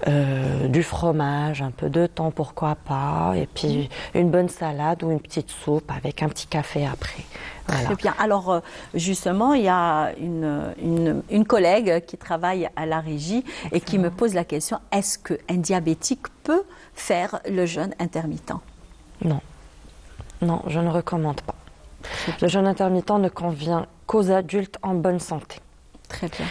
du fromage, un peu de thon, pourquoi pas, et puis une bonne salade ou une petite soupe avec un petit café après. Voilà.
Très bien. Alors, justement, il y a une collègue qui travaille à la régie et qui me pose la question, est-ce qu'un diabétique peut faire le jeûne intermittent?
Non. Non, je ne recommande pas. Le jeûne intermittent ne convient qu'aux adultes en bonne santé.
Très bien.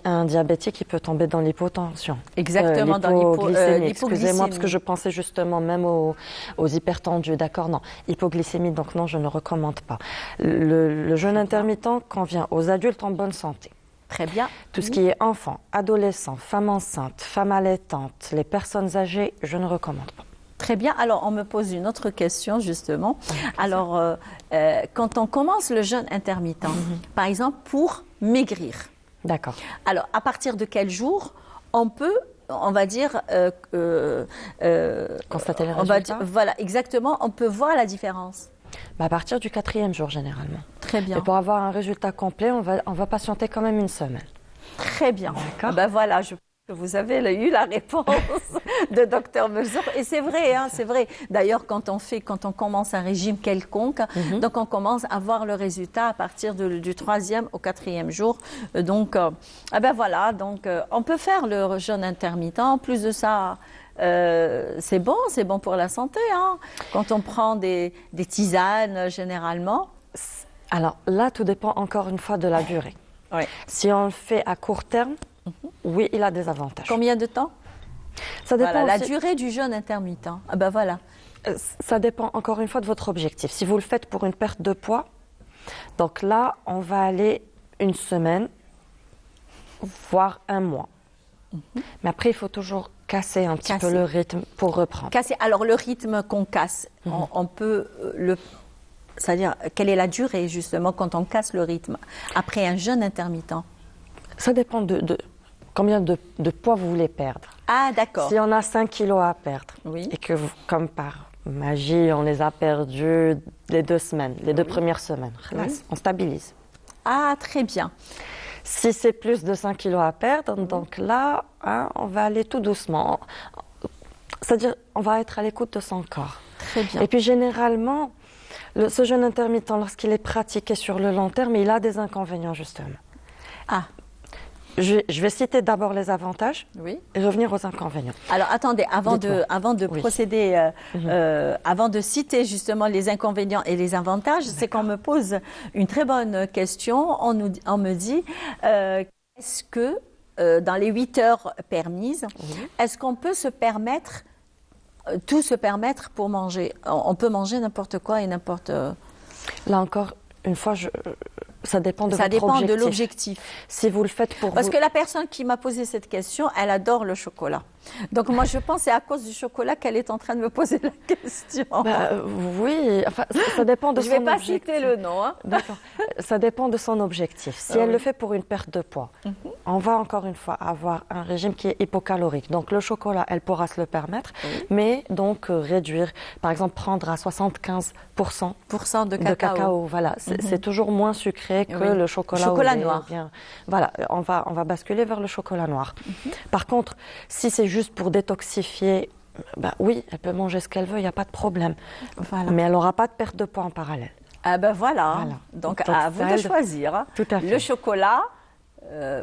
Un diabétique, il peut tomber dans l'hypotension.
Exactement, dans
l'hypoglycémie. Excusez-moi, parce que je pensais justement même aux hypertendus. D'accord, non. Hypoglycémie, donc non, je ne recommande pas. Le jeûne intermittent convient aux adultes en bonne santé.
Très bien.
Tout ce qui est enfants, adolescents, femmes enceintes, femmes allaitantes, les personnes âgées, je ne recommande pas.
Très bien. Alors, on me pose une autre question, justement. Alors, quand on commence le jeûne intermittent, par exemple, pour maigrir.
D'accord.
Alors, à partir de quel jour on peut, on va dire...
constater les résultats.
Voilà, exactement. On peut voir la différence.
À partir du 4e jour, généralement.
Très bien.
Et pour avoir un résultat complet, on va patienter quand même une semaine.
Très bien.
D'accord.
Ben voilà, je pense que vous avez eu la réponse de Dr Mezour. Et c'est vrai, hein, c'est vrai. D'ailleurs, quand on commence un régime quelconque, donc on commence à voir le résultat à partir du 3e au 4e jour. Donc, ben voilà, donc on peut faire le jeûne intermittent. En plus de ça, c'est bon pour la santé. Hein. Quand on prend des tisanes, généralement.
Alors là, tout dépend encore une fois de la durée.
Oui.
Si on le fait à court terme, oui, il a des avantages.
Combien de temps?
Ça dépend
voilà,
aussi...
la durée du jeûne intermittent. Ah ben voilà.
Ça dépend encore une fois de votre objectif. Si vous le faites pour une perte de poids, donc là, on va aller une semaine, voire un mois. Mais après, il faut toujours casser un petit peu le rythme pour reprendre.
Casser. Alors, le rythme qu'on casse, on peut c'est-à-dire, quelle est la durée, justement, quand on casse le rythme après un jeûne intermittent?
Ça dépend de combien de poids vous voulez perdre.
Ah, d'accord.
Si on a 5 kilos à perdre,
oui.
et que, comme par Magie, on les a perdus les 2 semaines, les 2 premières semaines. Khalas, on stabilise.
Ah, très bien.
Si c'est plus de 5 kilos à perdre, donc là, hein, on va aller tout doucement. C'est-à-dire, on va être à l'écoute de son corps.
Très bien.
Et puis généralement, ce jeûne intermittent, lorsqu'il est pratiqué sur le long terme, il a des inconvénients justement.
Ah.
Je vais citer d'abord les avantages et revenir aux inconvénients.
Alors attendez, avant de
Oui.
procéder, avant de citer justement les inconvénients et les avantages, c'est qu'on me pose une très bonne question. On me dit, est-ce que dans les 8 heures permises, est-ce qu'on peut se permettre, tout se permettre pour manger? On peut manger n'importe quoi et n'importe...
Là encore, une fois, ça dépend de
Ça
votre
dépend
objectif.
de l'objectif.
Si vous le faites pour
Parce
vous...
que la personne qui m'a posé cette question, elle adore le chocolat. Donc moi, je pense que c'est à cause du chocolat qu'elle est en train de me poser la question.
Oui, enfin, ça dépend de
Je
son
ne vais pas
objectif.
citer le nom. Hein.
D'accord. Ça dépend de son objectif. Si elle le fait pour une perte de poids, on va encore une fois avoir un régime qui est hypocalorique. Donc le chocolat, elle pourra se le permettre, mais donc réduire, par exemple prendre à 75%
de cacao.
Voilà, c'est toujours moins sucré que le chocolat, au lait,
noir.
Bien. Voilà, on va basculer vers le chocolat noir. Par contre, si c'est juste pour détoxifier, oui, elle peut manger ce qu'elle veut, il n'y a pas de problème.
Voilà.
Mais elle n'aura pas de perte de poids en parallèle.
Ah ben voilà. Donc à vous de choisir. Hein.
Tout à fait.
Le chocolat,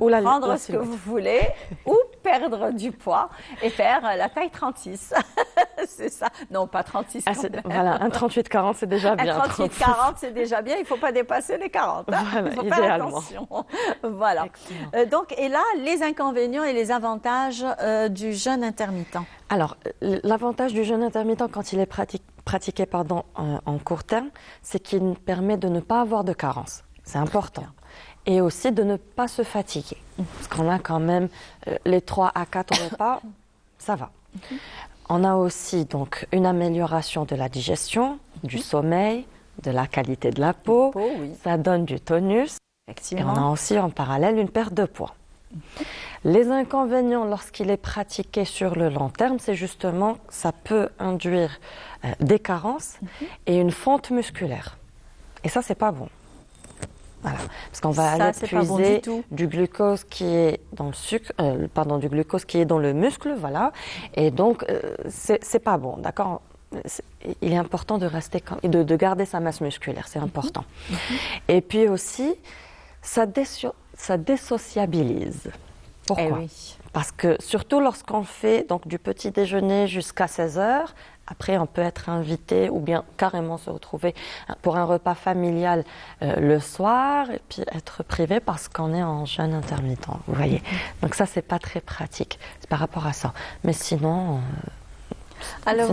Ou la
prendre ce que
silhouette.
vous voulez, ou perdre du poids et faire la taille 36. C'est ça. Non, pas 36 quand même.
Voilà, un 38-40, c'est déjà bien.
Un 38-40, c'est déjà bien. Il ne faut pas dépasser les 40. Hein.
Voilà,
Il faut faire
idéalement.
attention. Voilà. Donc, et là, les inconvénients et les avantages du jeûne intermittent.
Alors, l'avantage du jeûne intermittent quand il est pratiqué en court terme, c'est qu'il permet de ne pas avoir de carence. C'est important. Et aussi de ne pas se fatiguer. Parce qu'on a quand même les 3 à 4 repas, ça va. On a aussi donc une amélioration de la digestion, du sommeil, de la qualité de la peau. Ça donne du tonus. Et on a aussi en parallèle une perte de poids. Les inconvénients lorsqu'il est pratiqué sur le long terme, c'est justement que ça peut induire des carences et une fonte musculaire. Et ça, c'est pas bon. Voilà. Parce qu'on va aller puiser du glucose qui est dans le sucre, du glucose qui est dans le muscle, voilà. Et donc, c'est pas bon, d'accord. Il est important de garder sa masse musculaire, c'est important. Et puis aussi, ça désociabilise. Pourquoi ? Parce que surtout lorsqu'on fait donc du petit déjeuner jusqu'à 16h, après on peut être invité ou bien carrément se retrouver pour un repas familial le soir et puis être privé parce qu'on est en jeûne intermittent, vous voyez. Donc ça, c'est pas très pratique, c'est par rapport à ça. Mais sinon...
Alors,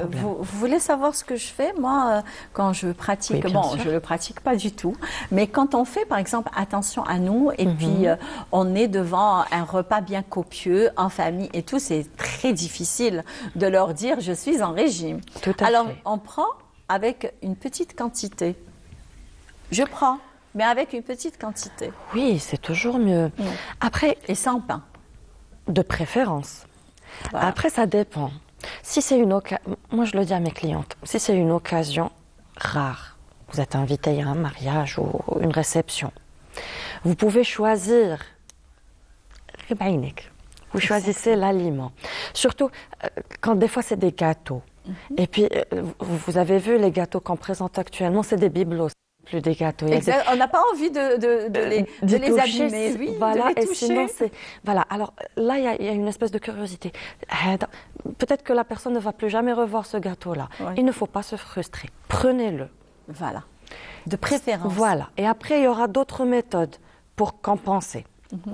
vous voulez savoir ce que je fais, moi, quand je pratique?
Oui,
je ne le pratique pas du tout, mais quand on fait, par exemple, attention à nous, et puis on est devant un repas bien copieux, en famille et tout, c'est très difficile de leur dire « je suis en régime ». Alors, on prend avec une petite quantité. Je prends, mais avec une petite quantité.
Oui, c'est toujours mieux. Après,
et sans pain.
De préférence.
Voilà.
Après, ça dépend. Si c'est moi je le dis à mes clientes, si c'est une occasion rare, vous êtes invité à un mariage ou une réception, vous pouvez choisir, vous choisissez l'aliment. Surtout quand des fois c'est des gâteaux. Et puis vous avez vu les gâteaux qu'on présente actuellement, c'est des bibelots. Plus des gâteaux.
Exact. On n'a pas envie de les abîmer, oui,
voilà,
de les
et
toucher.
sinon voilà. Alors là, il y a une espèce de curiosité. Peut-être que la personne ne va plus jamais revoir ce gâteau-là.
Oui.
Il ne faut pas se frustrer. Prenez-le.
Voilà. De préférence.
Voilà. Et après, il y aura d'autres méthodes pour compenser.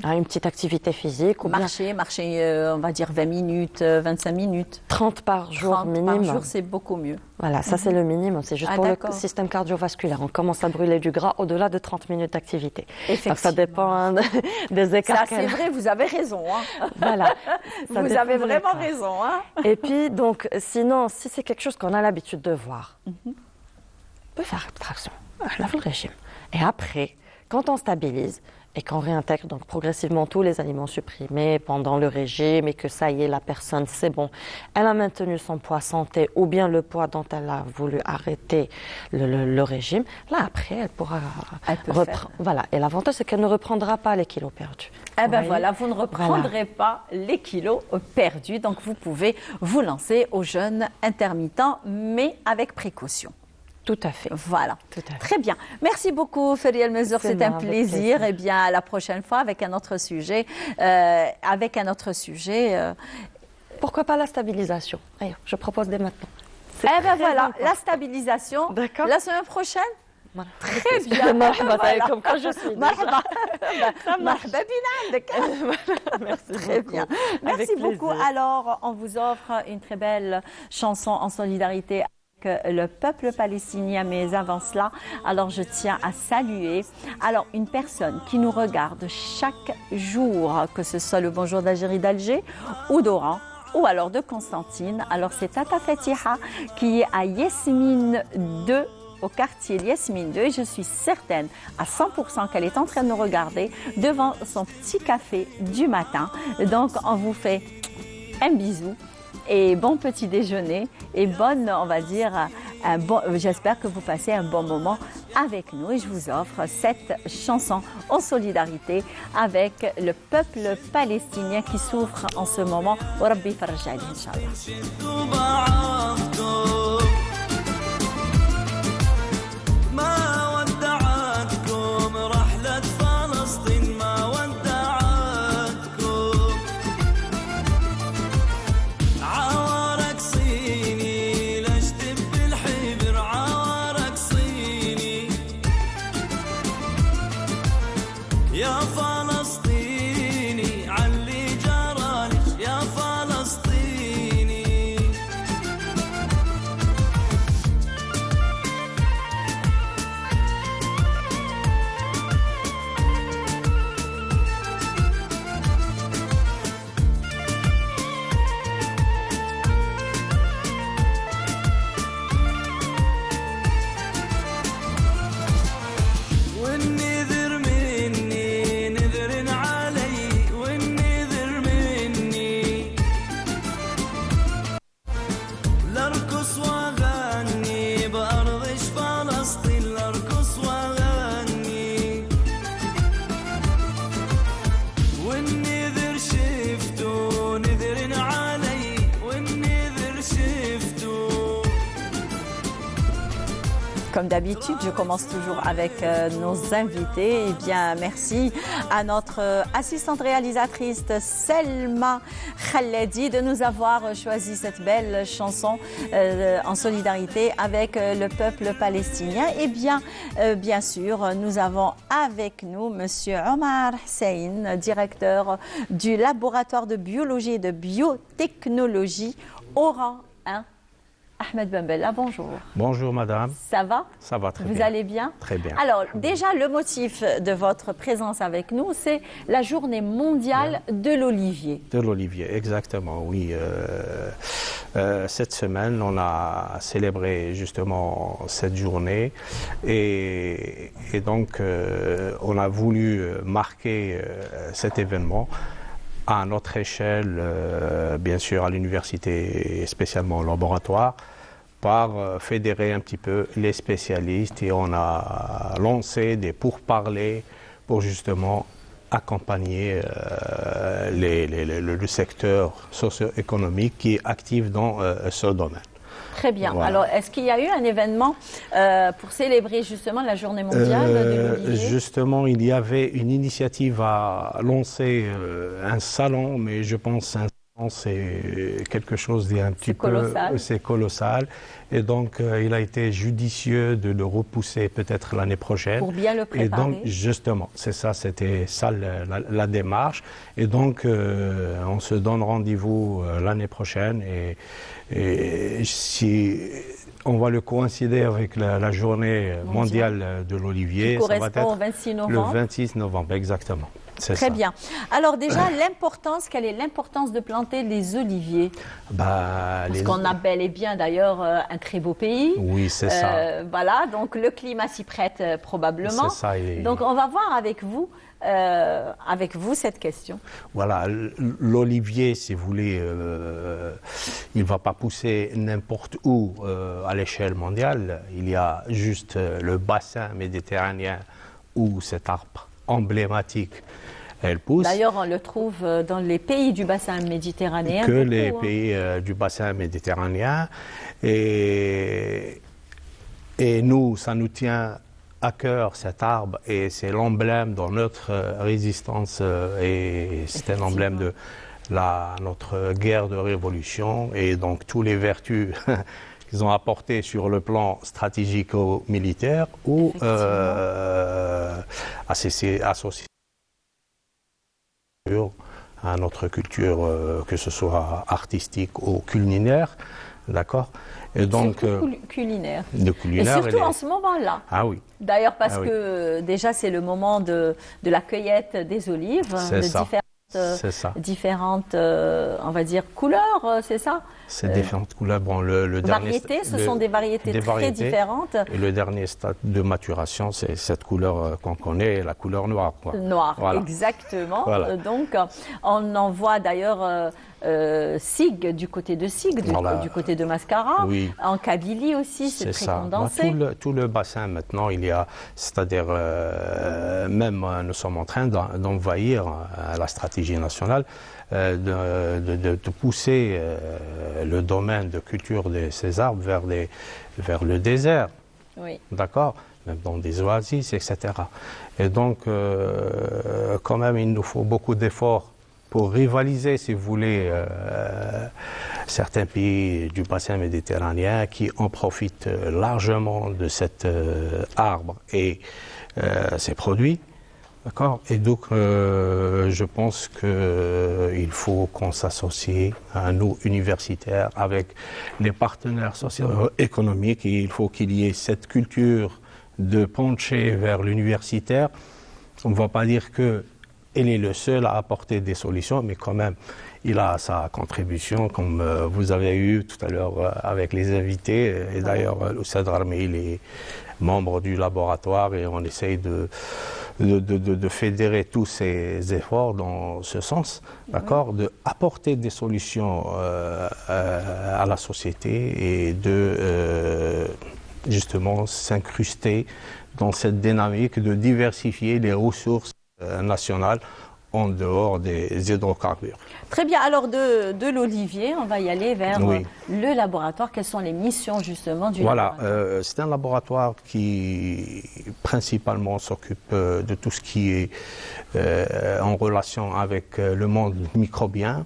Une petite activité physique ou
marcher, on va dire 20 minutes, 25 minutes.
30 par jour
30
minimum.
par jour, c'est beaucoup mieux.
Voilà, ça c'est le minimum. C'est juste pour le système cardiovasculaire. On commence à brûler du gras au-delà de 30 minutes d'activité. Donc ça dépend des écarts.
Ça, c'est vrai, vous avez raison. Hein.
Voilà.
Vous avez vraiment raison. Hein.
Et puis, donc, sinon, si c'est quelque chose qu'on a l'habitude de voir, on peut faire abstraction. On a fait le régime. Et après, quand on stabilise, et qu'on réintègre donc progressivement tous les aliments supprimés pendant le régime et que ça y est, la personne, c'est bon, elle a maintenu son poids santé ou bien le poids dont elle a voulu arrêter le régime, là après elle pourra reprendre. Voilà, et l'avantage c'est qu'elle ne reprendra pas les kilos perdus.
Eh bien voilà, vous ne reprendrez pas les kilos perdus, donc vous pouvez vous lancer au jeûne intermittent, mais avec précaution.
Tout à fait.
Voilà.
Tout à fait.
Très bien. Merci beaucoup, Feriel Mesur. C'est un plaisir. Eh bien, à la prochaine fois avec un autre sujet.
Pourquoi pas la stabilisation? D'ailleurs, je propose dès maintenant.
Eh bien voilà, la stabilisation.
D'accord.
La semaine prochaine.
Voilà.
Très bien.
Voilà. Comme quand je suis.
Marhaba. Marhaba bina.
Merci
très
beaucoup.
bien.
Avec
Merci beaucoup.
plaisir.
Alors, on vous offre une très belle chanson en solidarité avec le peuple palestinien, mais avant cela, alors je tiens à saluer une personne qui nous regarde chaque jour, que ce soit le Bonjour d'Algérie d'Alger ou d'Oran, ou alors de Constantine. Alors c'est Tata Fatiha qui est à Yasmine 2, au quartier Yasmine 2, et je suis certaine à 100% qu'elle est en train de nous regarder devant son petit café du matin. Donc on vous fait un bisou et bon petit déjeuner et j'espère que vous passez un bon moment avec nous, et je vous offre cette chanson en solidarité avec le peuple palestinien qui souffre en ce moment. Rabbi faraj alayhi, Inch'Allah. Comme d'habitude, je commence toujours avec nos invités. Eh bien, merci à notre assistante réalisatrice Selma Khaledi de nous avoir choisi cette belle chanson en solidarité avec le peuple palestinien. Et bien, bien sûr, nous avons avec nous Monsieur Omar Hussein, directeur du laboratoire de biologie et de biotechnologie Oran 1. Ahmed Bembella, bonjour.
Bonjour madame.
Ça va?
Ça va très bien.
Vous allez bien?
Très bien.
Alors déjà, le motif de votre présence avec nous, c'est la journée mondiale de l'olivier.
De l'olivier, exactement, oui. Cette semaine, on a célébré justement cette journée et donc on a voulu marquer cet événement à notre échelle, bien sûr à l'université et spécialement au laboratoire, par fédérer un petit peu les spécialistes, et on a lancé des pourparlers pour justement accompagner le secteur socio-économique qui est actif dans ce domaine.
Très bien.
Voilà.
Alors, est-ce qu'il y a eu un événement pour célébrer justement la journée mondiale de l'olivier?
Justement, il y avait une initiative à lancer un salon, mais je pense un salon, c'est quelque chose d'un petit peu... C'est colossal. Et donc, il a été judicieux de le repousser peut-être l'année prochaine.
Pour bien le préparer.
Et donc, justement, c'est ça, c'était ça la démarche. Et donc, on se donne rendez-vous l'année prochaine. Et si on va le coïncider avec la journée mondiale de l'olivier,
qui correspond au 26 novembre.
Le 26 novembre, exactement.
Très bien. Alors déjà, quelle est l'importance de planter les oliviers? Parce qu'on a bel et bien d'ailleurs un très beau pays.
Oui, c'est ça.
Voilà, donc le climat s'y prête probablement.
C'est ça.
Donc on va voir avec vous avec vous cette question.
Voilà, l'olivier, si vous voulez, il ne va pas pousser n'importe où à l'échelle mondiale. Il y a juste le bassin méditerranéen où cet arbre emblématique, elle pousse.
D'ailleurs, on le trouve dans les pays du bassin méditerranéen.
Que les pays du bassin méditerranéen. Et nous, ça nous tient à cœur cet arbre et c'est l'emblème de notre résistance et c'est un emblème de notre guerre de révolution et donc toutes les vertus qu'ils ont apportées sur le plan stratégico-militaire ou associées à notre culture, que ce soit artistique ou culinaire, d'accord? Et donc,
culinaire.
Et
surtout en ce moment-là.
Ah oui.
D'ailleurs, parce que déjà, c'est le moment de la cueillette des olives, de différentes, on va dire, couleurs, c'est ça?
C'est différentes couleurs. Bon, le dernier
variétés, ce sont des variétés très différentes.
Et le dernier stade de maturation, c'est cette couleur qu'on connaît, la couleur noire. Quoi.
Noire,
voilà.
Exactement.
Voilà.
Donc, on en voit d'ailleurs Sig, du côté de Sig, du côté de Mascara.
Oui.
En Kabylie aussi, c'est très condensé.
Tout le bassin maintenant, il y a, c'est-à-dire même nous sommes en train d'envahir la stratégie nationale, de pousser le domaine de culture de ces arbres vers le désert.
Oui.
D'accord? Même dans des oasis, etc. Et donc, quand même, il nous faut beaucoup d'efforts pour rivaliser, si vous voulez, certains pays du bassin méditerranéen qui en profitent largement de cet arbre et ses produits. D'accord. Et donc, je pense qu'il faut qu'on s'associe à nous, universitaires, avec les partenaires socio-économiques. Et il faut qu'il y ait cette culture de pencher vers l'universitaire. On ne va pas dire qu'il est le seul à apporter des solutions, mais quand même, il a sa contribution, comme vous avez eu tout à l'heure avec les invités. Et d'ailleurs, Oussad Gharmi, il est membre du laboratoire et on essaye de fédérer tous ces efforts dans ce sens, d'accord, de apporter des solutions à la société et de justement s'incruster dans cette dynamique de diversifier les ressources nationales en dehors des hydrocarbures.
Très bien. Alors, de l'olivier, on va y aller vers le laboratoire. Quelles sont les missions, justement, du laboratoire?
Voilà, c'est un laboratoire qui, principalement, s'occupe de tout ce qui est en relation avec le monde microbien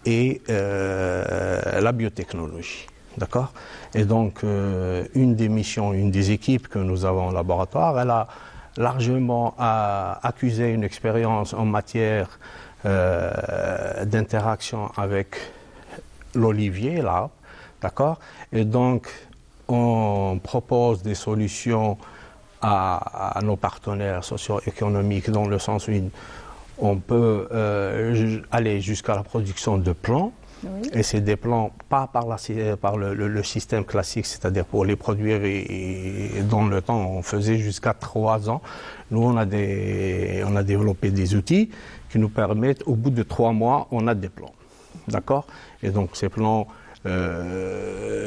et la biotechnologie. D'accord? Et donc, une des missions, une des équipes que nous avons au laboratoire, elle a largement accusé une expérience en matière d'interaction avec l'olivier, l'arbre, d'accord? Et donc, on propose des solutions à nos partenaires socio-économiques dans le sens où on peut aller jusqu'à la production de plants. Oui. Et c'est des plants pas par le système classique, c'est-à-dire pour les produire et dans le temps, on faisait jusqu'à 3 ans. Nous, on a développé des outils qui nous permettent, au bout de 3 mois, on a des plants. D'accord? Et donc, ces plants,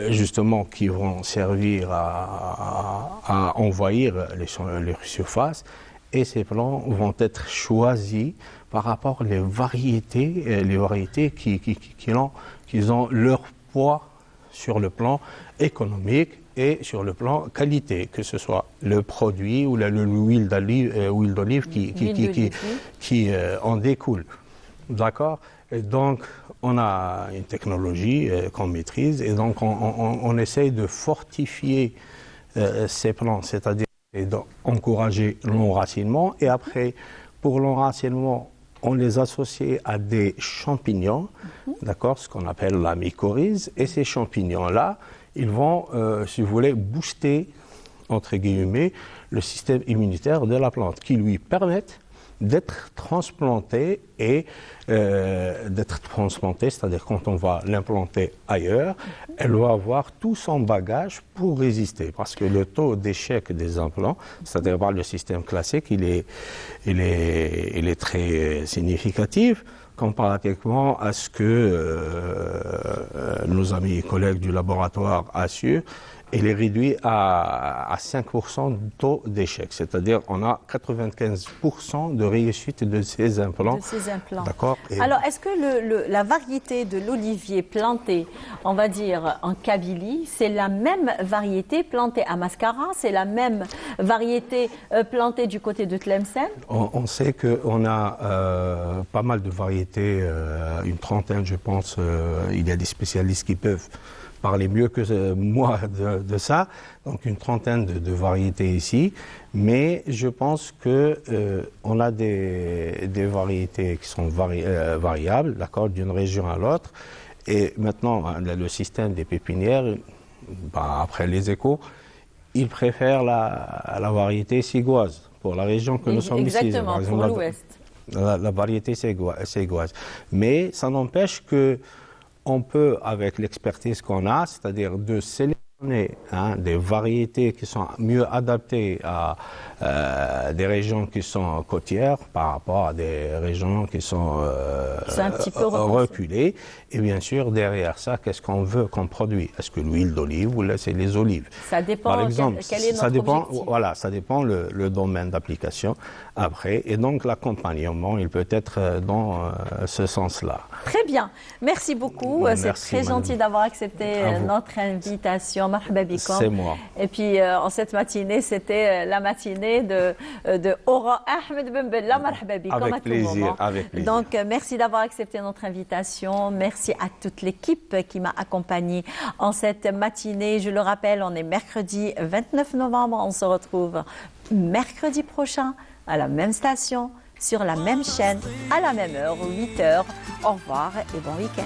justement, qui vont servir à envahir les surfaces, et ces plants vont être choisis par rapport aux variétés qui ont leur poids sur le plan économique et sur le plan qualité, que ce soit le produit ou l'huile d'olive qui en découle. D'accord? Et donc, on a une technologie qu'on maîtrise et donc on essaye de fortifier ces plants, c'est-à-dire d'encourager l'enracinement et après, pour l'enracinement, on les associe à des champignons, d'accord, ce qu'on appelle la mycorhize. Et ces champignons-là, ils vont, si vous voulez, booster, entre guillemets, le système immunitaire de la plante, qui lui permettent d'être transplanté et c'est-à-dire quand on va l'implanter ailleurs, elle doit avoir tout son bagage pour résister. Parce que le taux d'échec des implants, c'est-à-dire par le système classique, il est très significatif comparativement à ce que nos amis et collègues du laboratoire assurent. Il est réduit à 5% de taux d'échec, c'est-à-dire on a 95% de réussite de ces implants. D'accord.
Alors, est-ce que la variété de l'olivier planté, on va dire en Kabylie, c'est la même variété plantée à Mascara, c'est la même variété plantée du côté de Tlemcen?
On sait qu'on a pas mal de variétés, une trentaine je pense, il y a des spécialistes qui peuvent parler mieux que moi de ça, donc une trentaine de variétés ici, mais je pense que on a des variétés qui sont variables, d'accord, d'une région à l'autre, et maintenant le système des pépinières, après les échos, ils préfèrent la variété ségoise pour la région que nous sommes ici.
Exactement, pour l'ouest.
La variété ségoise, mais ça n'empêche que on peut, avec l'expertise qu'on a, c'est-à-dire de sélectionner des variétés qui sont mieux adaptées à des régions qui sont côtières par rapport à des régions qui sont
un petit peu
reculées. Et bien sûr, derrière ça, qu'est-ce qu'on veut comme produit? Est-ce que l'huile d'olive ou là, c'est les olives?
Ça dépend,
par exemple,
quel est notre objectif.
Voilà, ça dépend le domaine d'application après. Et donc, l'accompagnement, il peut être dans ce sens-là.
Très bien. Merci beaucoup. C'est très gentil d'avoir accepté notre invitation. Marhaba bikom.
C'est moi.
Et puis, en cette matinée, c'était la matinée de Aura Ahmed Ben Bella. Marhaba bikom à tout moment.
Avec plaisir.
Donc, merci d'avoir accepté notre invitation. Merci à toute l'équipe qui m'a accompagnée en cette matinée. Je le rappelle, on est mercredi 29 novembre. On se retrouve mercredi prochain à la même station, sur la même chaîne, à la même heure, 8h. Au revoir et bon week-end.